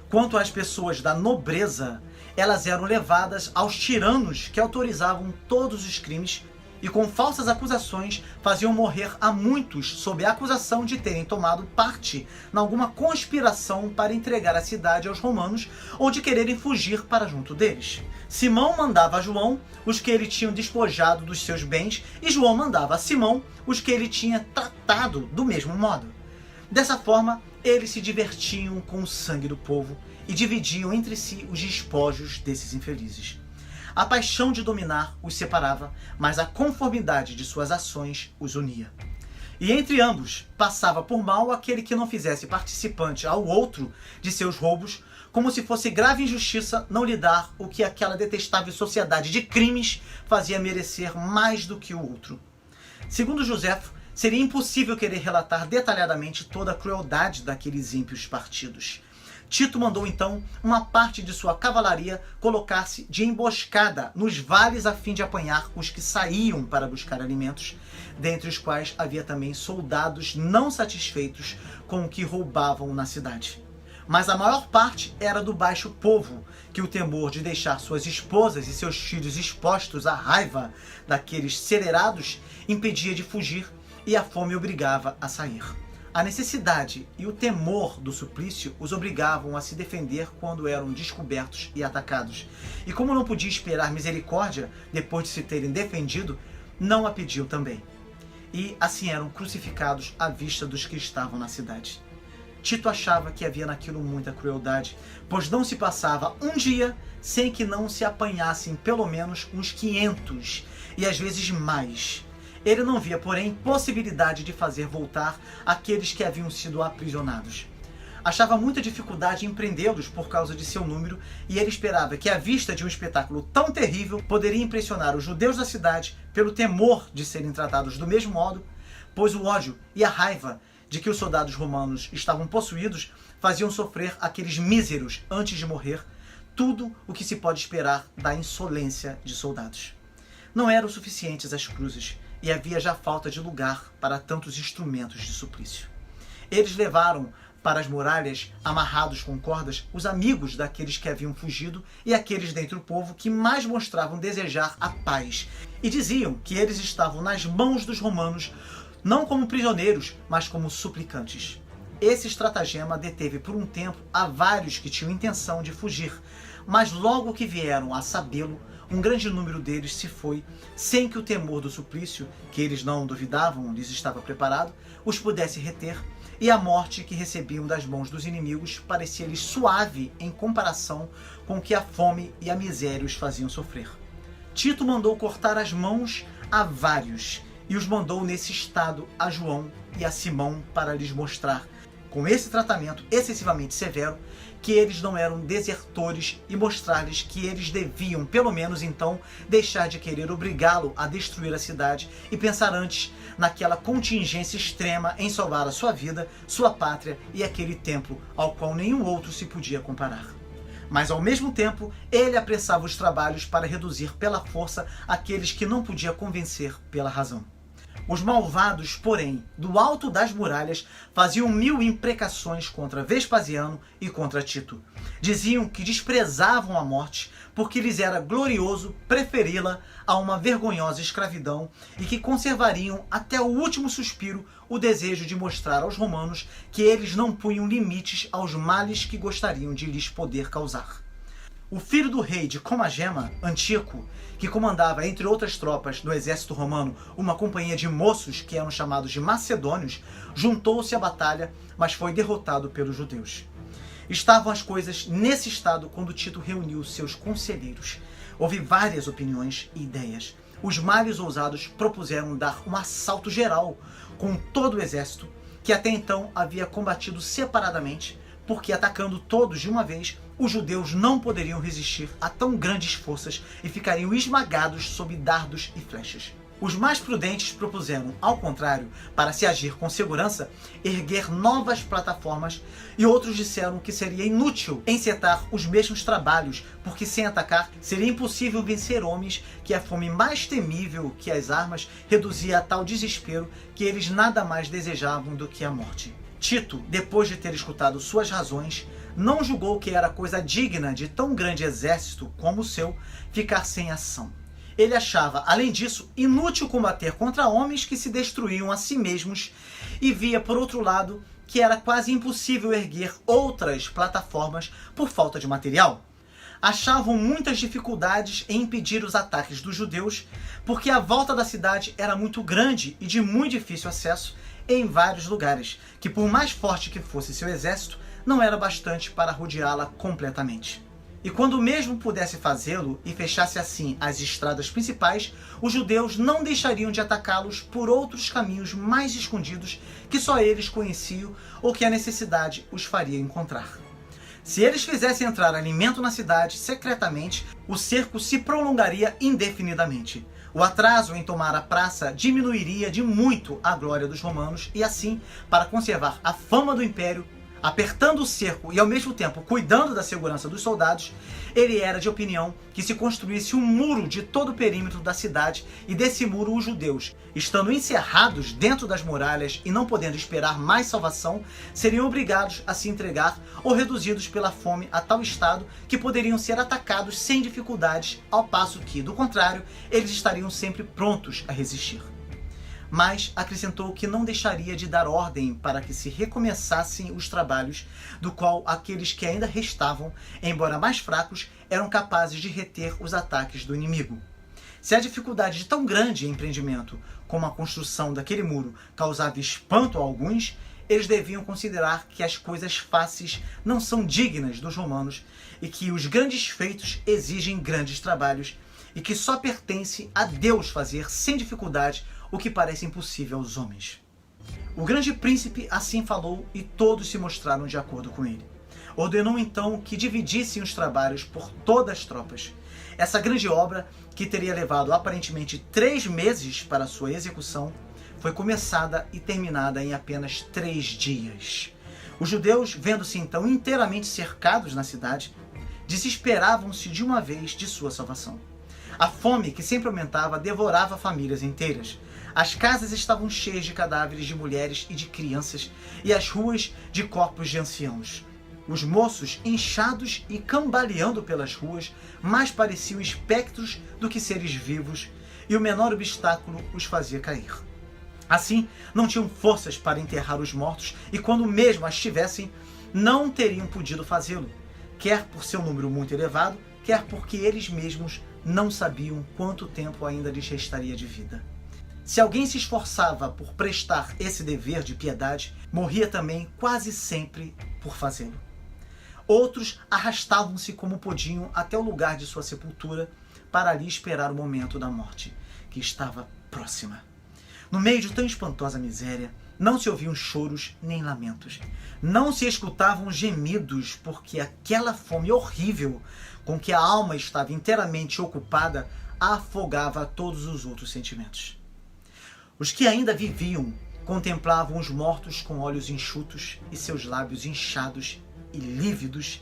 Quanto às pessoas da nobreza, elas eram levadas aos tiranos que autorizavam todos os crimes e, com falsas acusações, faziam morrer a muitos sob a acusação de terem tomado parte em alguma conspiração para entregar a cidade aos romanos ou de quererem fugir para junto deles. Simão mandava a João os que ele tinha despojado dos seus bens, e João mandava a Simão os que ele tinha tratado do mesmo modo. Dessa forma, eles se divertiam com o sangue do povo e dividiam entre si os despojos desses infelizes. A paixão de dominar os separava, mas a conformidade de suas ações os unia. E entre ambos passava por mal aquele que não fizesse participante ao outro de seus roubos, como se fosse grave injustiça não lhe dar o que aquela detestável sociedade de crimes fazia merecer mais do que o outro. Segundo Joséfo, seria impossível querer relatar detalhadamente toda a crueldade daqueles ímpios partidos. Tito mandou então uma parte de sua cavalaria colocar-se de emboscada nos vales a fim de apanhar os que saíam para buscar alimentos, dentre os quais havia também soldados não satisfeitos com o que roubavam na cidade. Mas a maior parte era do baixo povo, que o temor de deixar suas esposas e seus filhos expostos à raiva daqueles celerados impedia de fugir, e a fome obrigava a sair. A necessidade e o temor do suplício os obrigavam a se defender quando eram descobertos e atacados. E como não podia esperar misericórdia depois de se terem defendido, não a pediu também. E assim eram crucificados à vista dos que estavam na cidade. Tito achava que havia naquilo muita crueldade, pois não se passava um dia sem que não se apanhassem pelo menos uns 500, e às vezes mais. Ele não via, porém, possibilidade de fazer voltar aqueles que haviam sido aprisionados. Achava muita dificuldade em prendê-los por causa de seu número, e ele esperava que a vista de um espetáculo tão terrível poderia impressionar os judeus da cidade pelo temor de serem tratados do mesmo modo, pois o ódio e a raiva de que os soldados romanos estavam possuídos faziam sofrer aqueles míseros antes de morrer tudo o que se pode esperar da insolência de soldados. Não eram suficientes as cruzes, e havia já falta de lugar para tantos instrumentos de suplício. eles levaram para as muralhas, amarrados com cordas, os amigos daqueles que haviam fugido e aqueles dentre o povo que mais mostravam desejar a paz. E diziam que eles estavam nas mãos dos romanos, não como prisioneiros, mas como suplicantes. Esse estratagema deteve por um tempo a vários que tinham intenção de fugir, mas logo que vieram a sabê-lo, um grande número deles se foi, sem que o temor do suplício, que eles não duvidavam lhes estava preparado, os pudesse reter, e a morte que recebiam das mãos dos inimigos parecia-lhes suave em comparação com o que a fome e a miséria os faziam sofrer. Tito mandou cortar as mãos a vários, e os mandou nesse estado a João e a Simão para lhes mostrar, com esse tratamento excessivamente severo, que eles não eram desertores e mostrar-lhes que eles deviam, pelo menos então, deixar de querer obrigá-lo a destruir a cidade e pensar antes naquela contingência extrema em salvar a sua vida, sua pátria e aquele templo ao qual nenhum outro se podia comparar. Mas ao mesmo tempo, ele apressava os trabalhos para reduzir pela força aqueles que não podia convencer pela razão. Os malvados, porém, do alto das muralhas, faziam 1000 imprecações contra Vespasiano e contra Tito. Diziam que desprezavam a morte, porque lhes era glorioso preferi-la a uma vergonhosa escravidão e que conservariam até o último suspiro o desejo de mostrar aos romanos que eles não punham limites aos males que gostariam de lhes poder causar. O filho do rei de Comagema, Antíoco, que comandava, entre outras tropas, no exército romano, uma companhia de moços que eram chamados de macedônios, juntou-se à batalha, mas foi derrotado pelos judeus. Estavam as coisas nesse estado quando Tito reuniu seus conselheiros. Houve várias opiniões e ideias. Os mais ousados propuseram dar um assalto geral com todo o exército, que até então havia combatido separadamente, porque atacando todos de uma vez, os judeus não poderiam resistir a tão grandes forças e ficariam esmagados sob dardos e flechas. Os mais prudentes propuseram, ao contrário, para se agir com segurança, erguer novas plataformas, e outros disseram que seria inútil encetar os mesmos trabalhos, porque sem atacar seria impossível vencer homens que a fome mais temível que as armas reduzia a tal desespero que eles nada mais desejavam do que a morte. Tito, depois de ter escutado suas razões, não julgou que era coisa digna de tão grande exército como o seu ficar sem ação. Ele achava, além disso, inútil combater contra homens que se destruíam a si mesmos e via, por outro lado, que era quase impossível erguer outras plataformas por falta de material. Achavam muitas dificuldades em impedir os ataques dos judeus, porque a volta da cidade era muito grande e de muito difícil acesso em vários lugares, que por mais forte que fosse seu exército, não era bastante para rodeá-la completamente. E quando mesmo pudesse fazê-lo e fechasse assim as estradas principais, os judeus não deixariam de atacá-los por outros caminhos mais escondidos que só eles conheciam ou que a necessidade os faria encontrar. Se eles fizessem entrar alimento na cidade secretamente, o cerco se prolongaria indefinidamente. O atraso em tomar a praça diminuiria de muito a glória dos romanos e assim, para conservar a fama do império, apertando o cerco e ao mesmo tempo cuidando da segurança dos soldados, ele era de opinião que se construísse um muro de todo o perímetro da cidade e desse muro os judeus, estando encerrados dentro das muralhas e não podendo esperar mais salvação, seriam obrigados a se entregar ou reduzidos pela fome a tal estado que poderiam ser atacados sem dificuldades, ao passo que, do contrário, eles estariam sempre prontos a resistir. Mas acrescentou que não deixaria de dar ordem para que se recomeçassem os trabalhos, do qual aqueles que ainda restavam, embora mais fracos, eram capazes de reter os ataques do inimigo. Se a dificuldade de tão grande empreendimento como a construção daquele muro causava espanto a alguns, eles deviam considerar que as coisas fáceis não são dignas dos romanos e que os grandes feitos exigem grandes trabalhos e que só pertence a Deus fazer sem dificuldade o que parece impossível aos homens. O grande príncipe assim falou e todos se mostraram de acordo com ele. Ordenou então que dividissem os trabalhos por todas as tropas. Essa grande obra, que teria levado aparentemente 3 meses para sua execução, foi começada e terminada em apenas 3 dias. Os judeus, vendo-se então inteiramente cercados na cidade, desesperavam-se de uma vez de sua salvação. A fome, que sempre aumentava, devorava famílias inteiras. As casas estavam cheias de cadáveres de mulheres e de crianças, e as ruas de corpos de anciãos. Os moços, inchados e cambaleando pelas ruas, mais pareciam espectros do que seres vivos, e o menor obstáculo os fazia cair. Assim, não tinham forças para enterrar os mortos, e quando mesmo as tivessem, não teriam podido fazê-lo, quer por seu número muito elevado, quer porque eles mesmos não sabiam quanto tempo ainda lhes restaria de vida. Se alguém se esforçava por prestar esse dever de piedade, morria também quase sempre por fazê-lo. Outros arrastavam-se como podiam até o lugar de sua sepultura para ali esperar o momento da morte, que estava próxima. No meio de tão espantosa miséria, não se ouviam choros nem lamentos. Não se escutavam gemidos, porque aquela fome horrível com que a alma estava inteiramente ocupada afogava todos os outros sentimentos. Os que ainda viviam contemplavam os mortos com olhos enxutos e seus lábios inchados e lívidos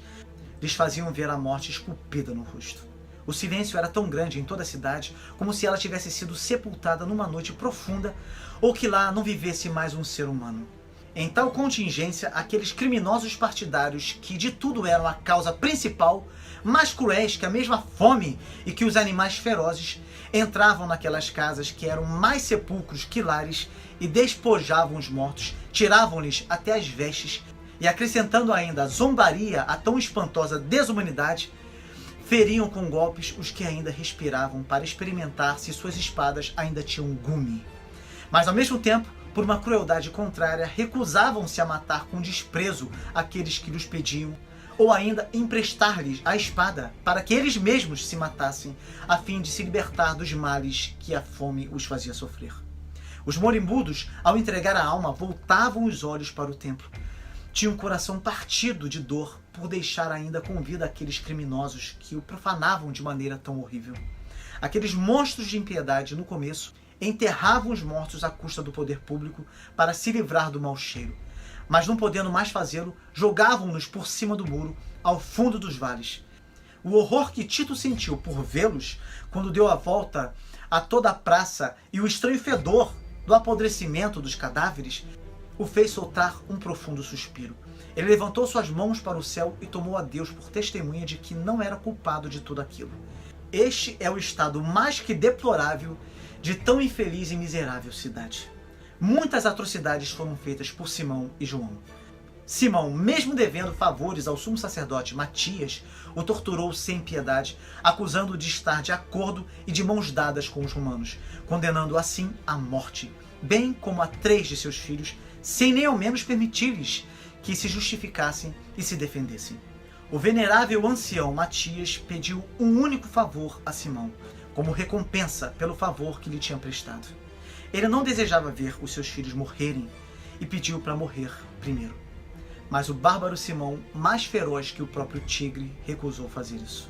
lhes faziam ver a morte esculpida no rosto. O silêncio era tão grande em toda a cidade como se ela tivesse sido sepultada numa noite profunda ou que lá não vivesse mais um ser humano. Em tal contingência, aqueles criminosos partidários que de tudo eram a causa principal, mais cruéis que a mesma fome e que os animais ferozes, entravam naquelas casas que eram mais sepulcros que lares e despojavam os mortos, tiravam-lhes até as vestes e, acrescentando ainda a zombaria a tão espantosa desumanidade, feriam com golpes os que ainda respiravam para experimentar se suas espadas ainda tinham gume. Mas ao mesmo tempo, por uma crueldade contrária, recusavam-se a matar com desprezo aqueles que lhes pediam, ou ainda emprestar-lhes a espada para que eles mesmos se matassem, a fim de se libertar dos males que a fome os fazia sofrer. Os moribundos, ao entregar a alma, voltavam os olhos para o templo. Tinham o coração partido de dor por deixar ainda com vida aqueles criminosos que o profanavam de maneira tão horrível. Aqueles monstros de impiedade, no começo, enterravam os mortos à custa do poder público para se livrar do mau cheiro, mas não podendo mais fazê-lo, jogavam-nos por cima do muro, ao fundo dos vales. O horror que Tito sentiu por vê-los, quando deu a volta a toda a praça, e o estranho fedor do apodrecimento dos cadáveres, o fez soltar um profundo suspiro. Ele levantou suas mãos para o céu e tomou a Deus por testemunha de que não era culpado de tudo aquilo. Este é o estado mais que deplorável de tão infeliz e miserável cidade. Muitas atrocidades foram feitas por Simão e João. Simão, mesmo devendo favores ao sumo sacerdote Matias, o torturou sem piedade, acusando-o de estar de acordo e de mãos dadas com os romanos, condenando-o assim à morte, bem como a 3 de seus filhos, sem nem ao menos permitir-lhes que se justificassem e se defendessem. O venerável ancião Matias pediu um único favor a Simão, como recompensa pelo favor que lhe tinha prestado. Ele não desejava ver os seus filhos morrerem e pediu para morrer primeiro. Mas o bárbaro Simão, mais feroz que o próprio tigre, recusou fazer isso.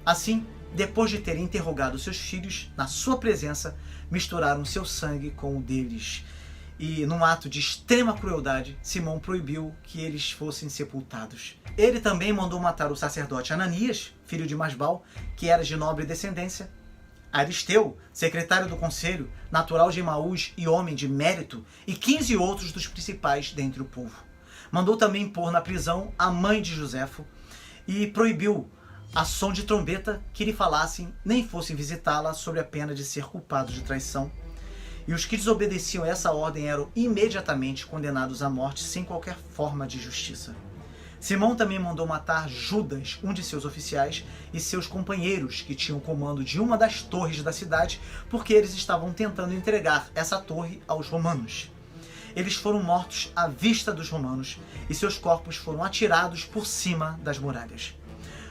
Assim, depois de ter interrogado seus filhos, na sua presença, misturaram seu sangue com o deles. E, num ato de extrema crueldade, Simão proibiu que eles fossem sepultados. Ele também mandou matar o sacerdote Ananias, filho de Masbal, que era de nobre descendência, Aristeu, secretário do conselho, natural de Emaús e homem de mérito, e 15 outros dos principais dentre o povo. Mandou também pôr na prisão a mãe de Joséfo e proibiu, a som de trombeta, que lhe falassem nem fossem visitá-la sob a pena de ser culpados de traição. E os que desobedeciam a essa ordem eram imediatamente condenados à morte sem qualquer forma de justiça. Simão também mandou matar Judas, um de seus oficiais, e seus companheiros, que tinham comando de uma das torres da cidade, porque eles estavam tentando entregar essa torre aos romanos. Eles foram mortos à vista dos romanos, e seus corpos foram atirados por cima das muralhas.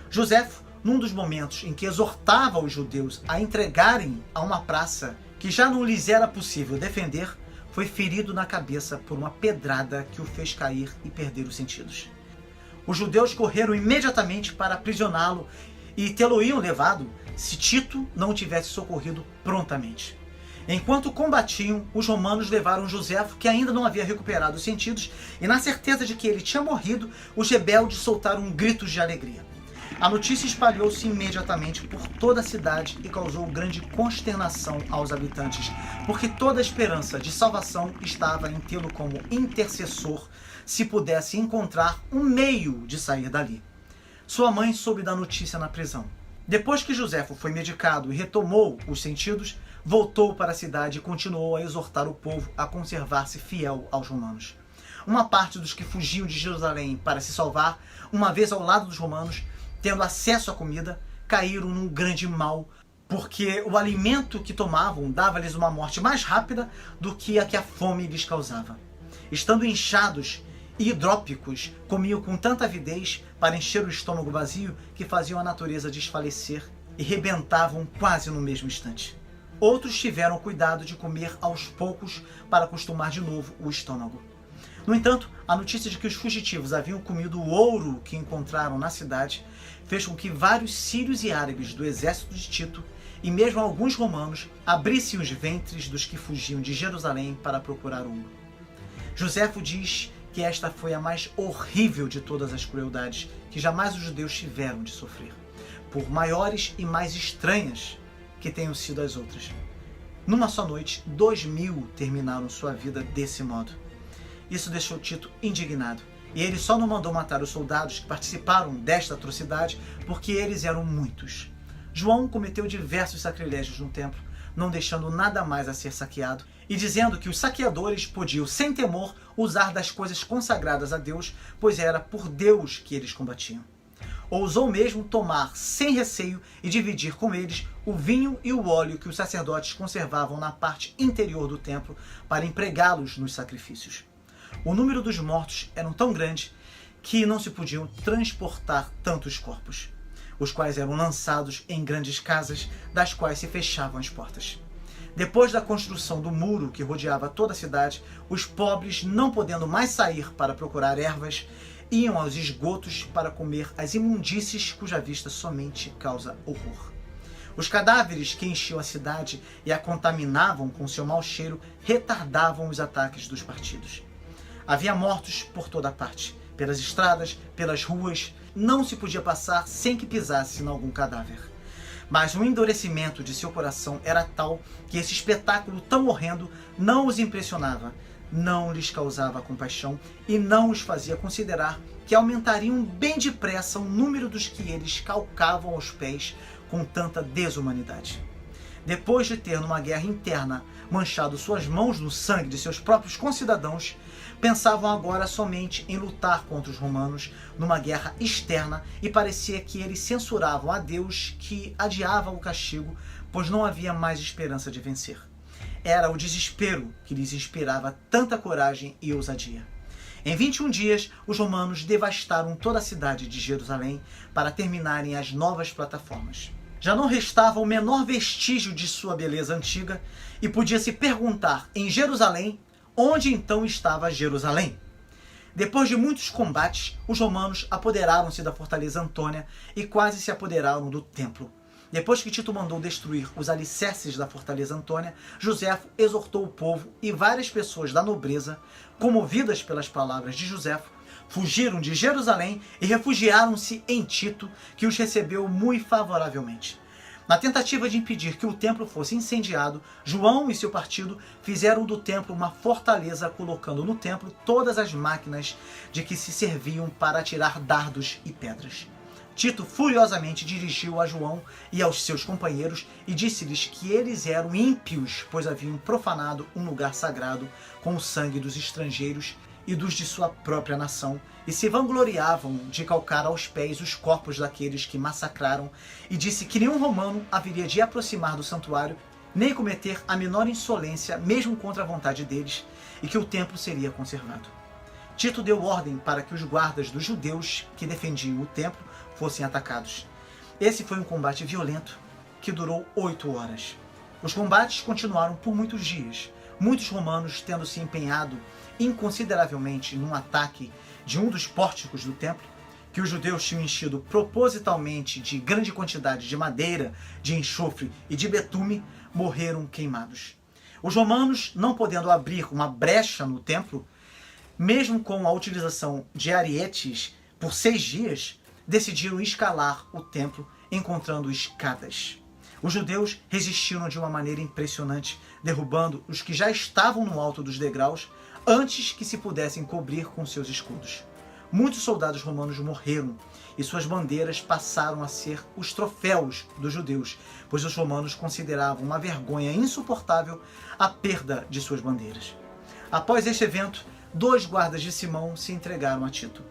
Joséfo, num dos momentos em que exortava os judeus a entregarem a uma praça que já não lhes era possível defender, foi ferido na cabeça por uma pedrada que o fez cair e perder os sentidos. Os judeus correram imediatamente para aprisioná-lo e tê-lo-iam levado se Tito não o tivesse socorrido prontamente. Enquanto combatiam, os romanos levaram Joséfo, que ainda não havia recuperado os sentidos, e na certeza de que ele tinha morrido, os rebeldes soltaram gritos de alegria. A notícia espalhou-se imediatamente por toda a cidade e causou grande consternação aos habitantes, porque toda a esperança de salvação estava em tê-lo como intercessor, se pudesse encontrar um meio de sair dali. Sua mãe soube da notícia na prisão. Depois que Joséfo foi medicado e retomou os sentidos, voltou para a cidade e continuou a exortar o povo a conservar-se fiel aos romanos. Uma parte dos que fugiam de Jerusalém para se salvar, uma vez ao lado dos romanos, tendo acesso à comida, caíram num grande mal, porque o alimento que tomavam dava-lhes uma morte mais rápida do que a fome lhes causava. Estando inchados e hidrópicos, comiam com tanta avidez para encher o estômago vazio que faziam a natureza desfalecer e rebentavam quase no mesmo instante. Outros tiveram cuidado de comer aos poucos para acostumar de novo o estômago. No entanto, a notícia de que os fugitivos haviam comido o ouro que encontraram na cidade fez com que vários sírios e árabes do exército de Tito e mesmo alguns romanos abrissem os ventres dos que fugiam de Jerusalém para procurar ouro. Joséfo diz que esta foi a mais horrível de todas as crueldades que jamais os judeus tiveram de sofrer, por maiores e mais estranhas que tenham sido as outras. Numa só noite, 2.000 terminaram sua vida desse modo. Isso deixou Tito indignado, e ele só não mandou matar os soldados que participaram desta atrocidade porque eles eram muitos. João cometeu diversos sacrilégios no templo, não deixando nada mais a ser saqueado, e dizendo que os saqueadores podiam, sem temor, usar das coisas consagradas a Deus, pois era por Deus que eles combatiam. Ousou mesmo tomar, sem receio, e dividir com eles o vinho e o óleo que os sacerdotes conservavam na parte interior do templo para empregá-los nos sacrifícios. O número dos mortos era tão grande que não se podiam transportar tantos corpos, os quais eram lançados em grandes casas, das quais se fechavam as portas. Depois da construção do muro que rodeava toda a cidade, os pobres, não podendo mais sair para procurar ervas, iam aos esgotos para comer as imundícies cuja vista somente causa horror. Os cadáveres que enchiam a cidade e a contaminavam com seu mau cheiro retardavam os ataques dos partidos. Havia mortos por toda parte, pelas estradas, pelas ruas, não se podia passar sem que pisasse em algum cadáver. Mas o endurecimento de seu coração era tal que esse espetáculo tão horrendo não os impressionava, não lhes causava compaixão e não os fazia considerar que aumentariam bem depressa o número dos que eles calcavam aos pés com tanta desumanidade. Depois de ter numa guerra interna manchado suas mãos no sangue de seus próprios concidadãos, pensavam agora somente em lutar contra os romanos numa guerra externa e parecia que eles censuravam a Deus, que adiava o castigo, pois não havia mais esperança de vencer. Era o desespero que lhes inspirava tanta coragem e ousadia. Em 21 dias, os romanos devastaram toda a cidade de Jerusalém para terminarem as novas plataformas. Já não restava o menor vestígio de sua beleza antiga e podia-se perguntar em Jerusalém onde então estava Jerusalém. Depois de muitos combates, os romanos apoderaram-se da fortaleza Antônia e quase se apoderaram do templo. Depois que Tito mandou destruir os alicerces da fortaleza Antônia, Joséfo exortou o povo e várias pessoas da nobreza, comovidas pelas palavras de Joséfo, fugiram de Jerusalém e refugiaram-se em Tito, que os recebeu muito favoravelmente. Na tentativa de impedir que o templo fosse incendiado, João e seu partido fizeram do templo uma fortaleza, colocando no templo todas as máquinas de que se serviam para atirar dardos e pedras. Tito furiosamente dirigiu a João e aos seus companheiros e disse-lhes que eles eram ímpios, pois haviam profanado um lugar sagrado com o sangue dos estrangeiros e dos de sua própria nação, e se vangloriavam de calcar aos pés os corpos daqueles que massacraram, e disse que nenhum romano haveria de aproximar do santuário, nem cometer a menor insolência, mesmo contra a vontade deles, e que o templo seria conservado. Tito deu ordem para que os guardas dos judeus que defendiam o templo fossem atacados. Esse foi um combate violento que durou 8 horas. Os combates continuaram por muitos dias, muitos romanos tendo se empenhado inconsideravelmente num ataque de um dos pórticos do templo, que os judeus tinham enchido propositalmente de grande quantidade de madeira, de enxofre e de betume, morreram queimados. Os romanos, não podendo abrir uma brecha no templo, mesmo com a utilização de arietes por 6 dias, decidiram escalar o templo, encontrando escadas. Os judeus resistiram de uma maneira impressionante, derrubando os que já estavam no alto dos degraus antes que se pudessem cobrir com seus escudos. Muitos soldados romanos morreram e suas bandeiras passaram a ser os troféus dos judeus, pois os romanos consideravam uma vergonha insuportável a perda de suas bandeiras. Após este evento, 2 guardas de Simão se entregaram a Tito.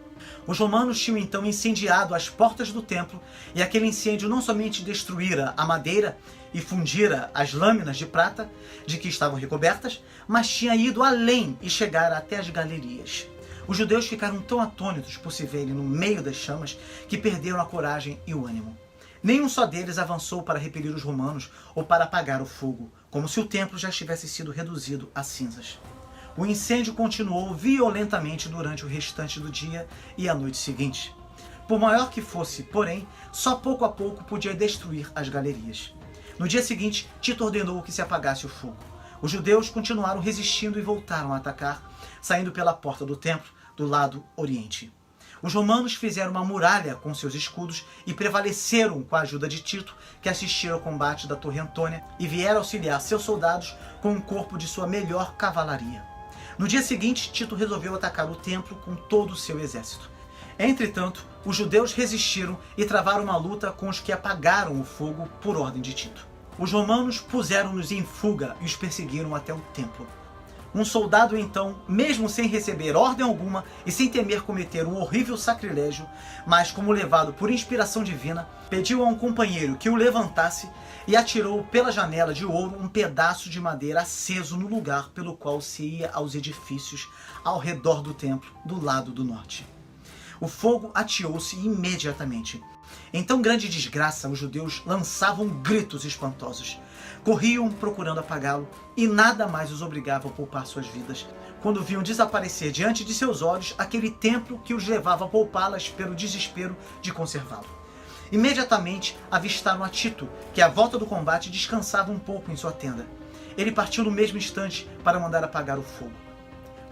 Os romanos tinham então incendiado as portas do templo, e aquele incêndio não somente destruíra a madeira e fundira as lâminas de prata de que estavam recobertas, mas tinha ido além e chegara até as galerias. Os judeus ficaram tão atônitos por se verem no meio das chamas que perderam a coragem e o ânimo. Nenhum só deles avançou para repelir os romanos ou para apagar o fogo, como se o templo já tivesse sido reduzido a cinzas. O incêndio continuou violentamente durante o restante do dia e a noite seguinte. Por maior que fosse, porém, só pouco a pouco podia destruir as galerias. No dia seguinte, Tito ordenou que se apagasse o fogo. Os judeus continuaram resistindo e voltaram a atacar, saindo pela porta do templo, do lado oriente. Os romanos fizeram uma muralha com seus escudos e prevaleceram com a ajuda de Tito, que assistira ao combate da Torre Antônia e viera auxiliar seus soldados com o corpo de sua melhor cavalaria. No dia seguinte, Tito resolveu atacar o templo com todo o seu exército. Entretanto, os judeus resistiram e travaram uma luta com os que apagaram o fogo por ordem de Tito. Os romanos puseram-nos em fuga e os perseguiram até o templo. Um soldado então, mesmo sem receber ordem alguma e sem temer cometer um horrível sacrilégio, mas como levado por inspiração divina, pediu a um companheiro que o levantasse e atirou pela janela de ouro um pedaço de madeira aceso no lugar pelo qual se ia aos edifícios ao redor do templo, do lado do norte. O fogo ateou-se imediatamente. Em tão grande desgraça, os judeus lançavam gritos espantosos. Corriam procurando apagá-lo e nada mais os obrigava a poupar suas vidas, quando viam desaparecer diante de seus olhos aquele templo que os levava a poupá-las pelo desespero de conservá-lo. Imediatamente avistaram a Tito, que à volta do combate descansava um pouco em sua tenda. Ele partiu no mesmo instante para mandar apagar o fogo.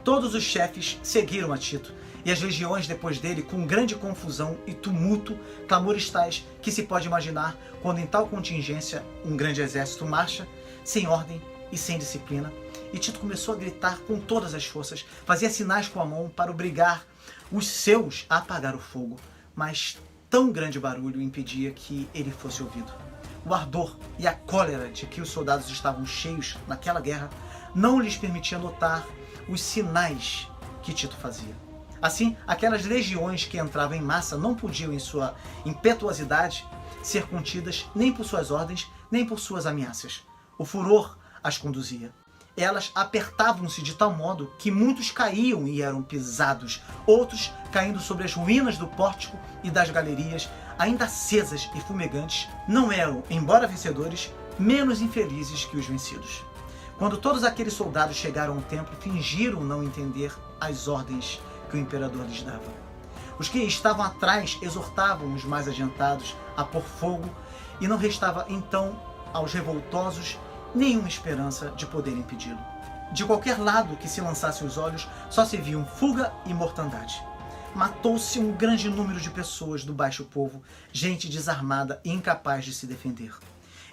Todos os chefes seguiram a Tito, e as legiões depois dele com grande confusão e tumulto, clamores tais que se pode imaginar quando em tal contingência um grande exército marcha, sem ordem e sem disciplina, e Tito começou a gritar com todas as forças, fazia sinais com a mão para obrigar os seus a apagar o fogo, mas tão grande barulho impedia que ele fosse ouvido. O ardor e a cólera de que os soldados estavam cheios naquela guerra não lhes permitia notar os sinais que Tito fazia. Assim, aquelas legiões que entravam em massa não podiam, em sua impetuosidade, ser contidas nem por suas ordens, nem por suas ameaças. O furor as conduzia. Elas apertavam-se de tal modo que muitos caíam e eram pisados, outros caindo sobre as ruínas do pórtico e das galerias, ainda acesas e fumegantes, não eram, embora vencedores, menos infelizes que os vencidos. Quando todos aqueles soldados chegaram ao templo, fingiram não entender as ordens que o imperador lhes dava. Os que estavam atrás exortavam os mais adiantados a pôr fogo, e não restava então aos revoltosos nenhuma esperança de poder impedi-lo. De qualquer lado que se lançassem os olhos, só se viam fuga e mortandade. Matou-se um grande número de pessoas do baixo povo, gente desarmada e incapaz de se defender.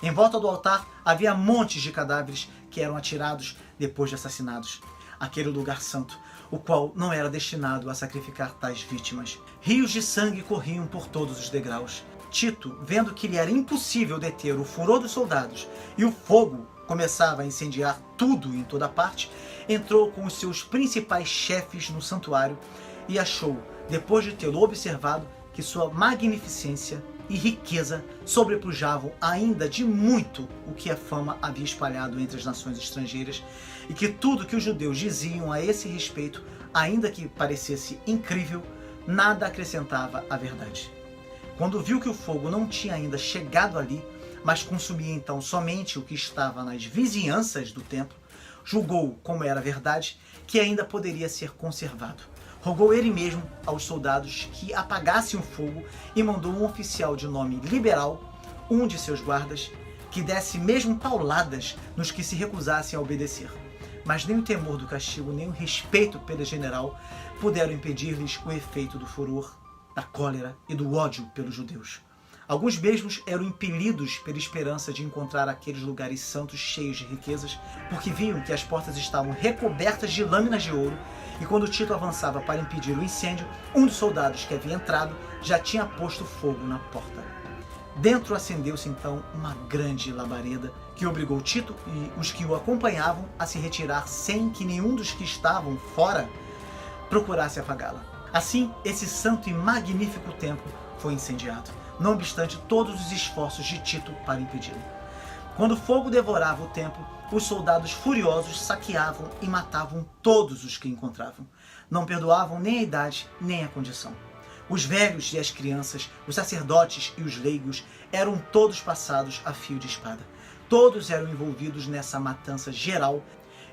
Em volta do altar havia montes de cadáveres que eram atirados depois de assassinados. Aquele lugar santo, o qual não era destinado a sacrificar tais vítimas. Rios de sangue corriam por todos os degraus. Tito, vendo que lhe era impossível deter o furor dos soldados e o fogo começava a incendiar tudo em toda parte, entrou com os seus principais chefes no santuário e achou, depois de tê-lo observado, que sua magnificência e riqueza sobrepujavam ainda de muito o que a fama havia espalhado entre as nações estrangeiras, e que tudo que os judeus diziam a esse respeito, ainda que parecesse incrível, nada acrescentava à verdade. Quando viu que o fogo não tinha ainda chegado ali, mas consumia então somente o que estava nas vizinhanças do templo, julgou, como era verdade, que ainda poderia ser conservado. Rogou ele mesmo aos soldados que apagassem o fogo e mandou um oficial de nome Liberal, um de seus guardas, que desse mesmo pauladas nos que se recusassem a obedecer. Mas nem o temor do castigo, nem o respeito pelo general puderam impedir-lhes o efeito do furor da cólera e do ódio pelos judeus. Alguns mesmos eram impelidos pela esperança de encontrar aqueles lugares santos cheios de riquezas, porque viam que as portas estavam recobertas de lâminas de ouro, e quando Tito avançava para impedir o incêndio, um dos soldados que havia entrado já tinha posto fogo na porta. Dentro acendeu-se então uma grande labareda, que obrigou Tito e os que o acompanhavam a se retirar sem que nenhum dos que estavam fora procurasse apagá-la. Assim, esse santo e magnífico templo foi incendiado, não obstante todos os esforços de Tito para impedi-lo. Quando o fogo devorava o templo, os soldados furiosos saqueavam e matavam todos os que encontravam. Não perdoavam nem a idade, nem a condição. Os velhos e as crianças, os sacerdotes e os leigos eram todos passados a fio de espada. Todos eram envolvidos nessa matança geral,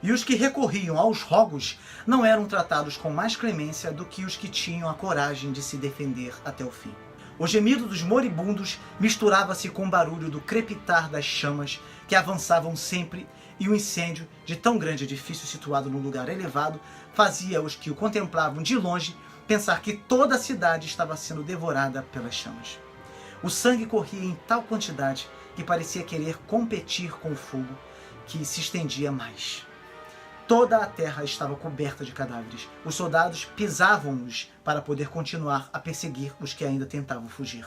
e os que recorriam aos rogos não eram tratados com mais clemência do que os que tinham a coragem de se defender até o fim. O gemido dos moribundos misturava-se com o barulho do crepitar das chamas que avançavam sempre, e o incêndio de tão grande edifício situado num lugar elevado fazia os que o contemplavam de longe pensar que toda a cidade estava sendo devorada pelas chamas. O sangue corria em tal quantidade que parecia querer competir com o fogo, que se estendia mais. Toda a terra estava coberta de cadáveres. Os soldados pisavam-nos para poder continuar a perseguir os que ainda tentavam fugir.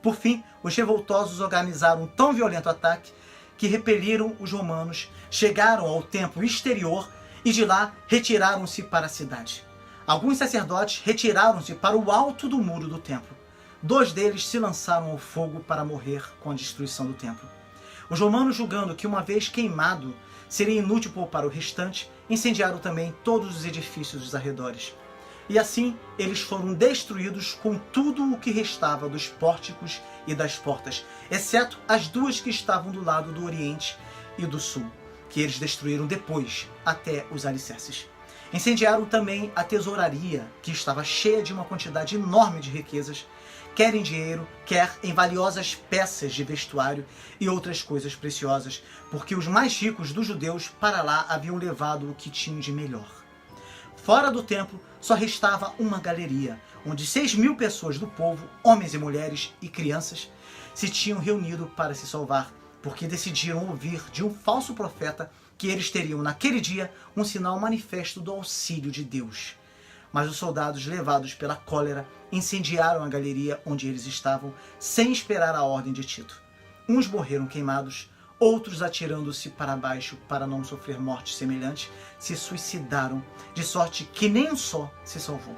Por fim, os revoltosos organizaram um tão violento ataque que repeliram os romanos, chegaram ao templo exterior e de lá retiraram-se para a cidade. Alguns sacerdotes retiraram-se para o alto do muro do templo. 2 deles se lançaram ao fogo para morrer com a destruição do templo. Os romanos, julgando que uma vez queimado seria inútil poupar o restante, incendiaram também todos os edifícios dos arredores. E assim eles foram destruídos com tudo o que restava dos pórticos e das portas, exceto as 2 que estavam do lado do oriente e do sul, que eles destruíram depois, até os alicerces. Incendiaram também a tesouraria, que estava cheia de uma quantidade enorme de riquezas, quer em dinheiro, quer em valiosas peças de vestuário e outras coisas preciosas, porque os mais ricos dos judeus para lá haviam levado o que tinham de melhor. Fora do templo só restava uma galeria, onde 6.000 pessoas do povo, homens e mulheres e crianças, se tinham reunido para se salvar, porque decidiram ouvir de um falso profeta que eles teriam naquele dia um sinal manifesto do auxílio de Deus. Mas os soldados, levados pela cólera, incendiaram a galeria onde eles estavam, sem esperar a ordem de Tito. Uns morreram queimados, outros, atirando-se para baixo para não sofrer morte semelhante, se suicidaram, de sorte que nem um só se salvou.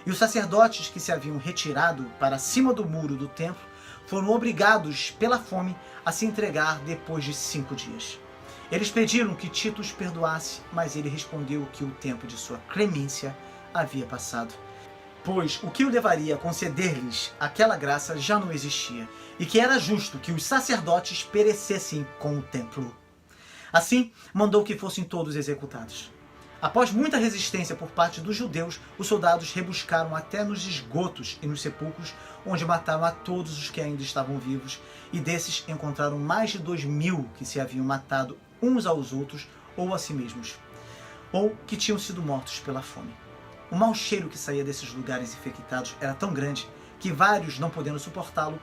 E os sacerdotes que se haviam retirado para cima do muro do templo foram obrigados pela fome a se entregar depois de 5 dias. Eles pediram que Tito os perdoasse, mas ele respondeu que o tempo de sua clemência havia passado, pois o que o levaria a conceder-lhes aquela graça já não existia, e que era justo que os sacerdotes perecessem com o templo. Assim, mandou que fossem todos executados. Após muita resistência por parte dos judeus, os soldados rebuscaram até nos esgotos e nos sepulcros, onde mataram a todos os que ainda estavam vivos, e desses encontraram mais de 2.000 que se haviam matado uns aos outros ou a si mesmos, ou que tinham sido mortos pela fome. O mau cheiro que saía desses lugares infectados era tão grande que vários, não podendo suportá-lo,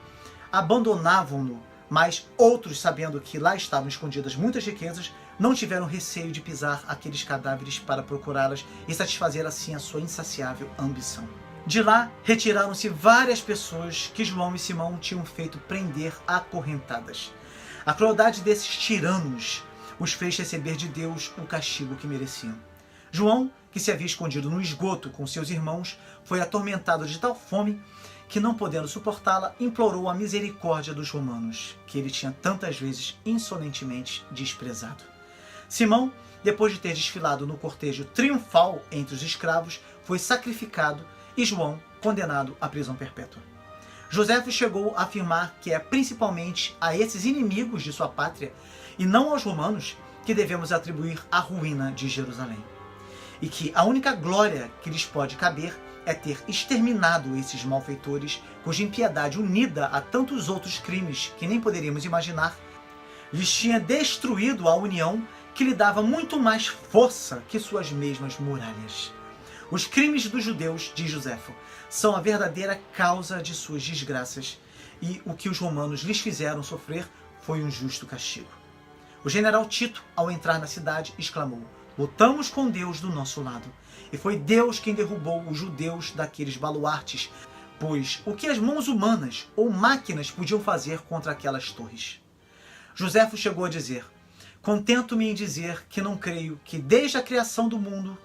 abandonavam-no, mas outros, sabendo que lá estavam escondidas muitas riquezas, não tiveram receio de pisar aqueles cadáveres para procurá-las e satisfazer assim a sua insaciável ambição. De lá, retiraram-se várias pessoas que João e Simão tinham feito prender acorrentadas. A crueldade desses tiranos os fez receber de Deus o castigo que mereciam. João, que se havia escondido no esgoto com seus irmãos, foi atormentado de tal fome que, não podendo suportá-la, implorou a misericórdia dos romanos, que ele tinha tantas vezes insolentemente desprezado. Simão, depois de ter desfilado no cortejo triunfal entre os escravos, foi sacrificado e João condenado à prisão perpétua. José chegou a afirmar que é principalmente a esses inimigos de sua pátria, e não aos romanos, que devemos atribuir a ruína de Jerusalém, e que a única glória que lhes pode caber é ter exterminado esses malfeitores, cuja impiedade, unida a tantos outros crimes que nem poderíamos imaginar, lhes tinha destruído a união que lhe dava muito mais força que suas mesmas muralhas. Os crimes dos judeus, diz Joséfo, são a verdadeira causa de suas desgraças, e o que os romanos lhes fizeram sofrer foi um justo castigo. O general Tito, ao entrar na cidade, exclamou: lutamos com Deus do nosso lado. E foi Deus quem derrubou os judeus daqueles baluartes, pois o que as mãos humanas ou máquinas podiam fazer contra aquelas torres? Joséfo chegou a dizer: contento-me em dizer que não creio que desde a criação do mundo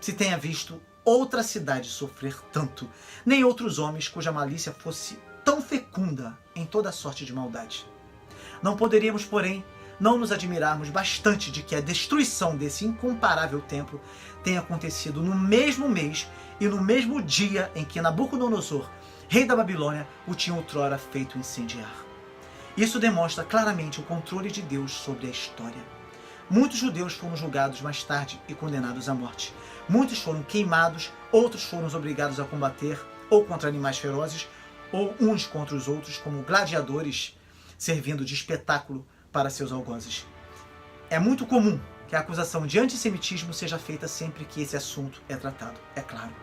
se tenha visto outra cidade sofrer tanto, nem outros homens cuja malícia fosse tão fecunda em toda sorte de maldade. Não poderíamos, porém, não nos admirarmos bastante de que a destruição desse incomparável templo tenha acontecido no mesmo mês e no mesmo dia em que Nabucodonosor, rei da Babilônia, o tinha outrora feito incendiar. Isso demonstra claramente o controle de Deus sobre a história. Muitos judeus foram julgados mais tarde e condenados à morte. Muitos foram queimados, outros foram obrigados a combater ou contra animais ferozes, ou uns contra os outros como gladiadores, servindo de espetáculo para seus algozes. É muito comum que a acusação de antissemitismo seja feita sempre que esse assunto é tratado, é claro.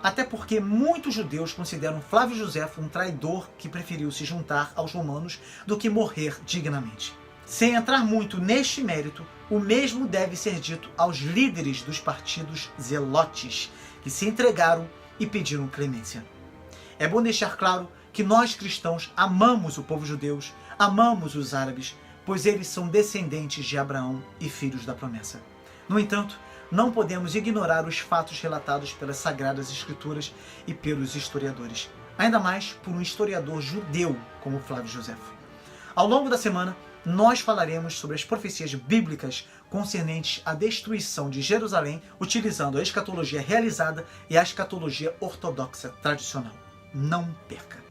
Até porque muitos judeus consideram Flávio Joséfo um traidor que preferiu se juntar aos romanos do que morrer dignamente. Sem entrar muito neste mérito, o mesmo deve ser dito aos líderes dos partidos zelotes, que se entregaram e pediram clemência. É bom deixar claro que nós cristãos amamos o povo judeu, amamos os árabes, pois eles são descendentes de Abraão e filhos da promessa. No entanto, não podemos ignorar os fatos relatados pelas Sagradas Escrituras e pelos historiadores, ainda mais por um historiador judeu como Flávio Joséfo. Ao longo da semana, nós falaremos sobre as profecias bíblicas concernentes à destruição de Jerusalém, utilizando a escatologia realizada e a escatologia ortodoxa tradicional. Não perca!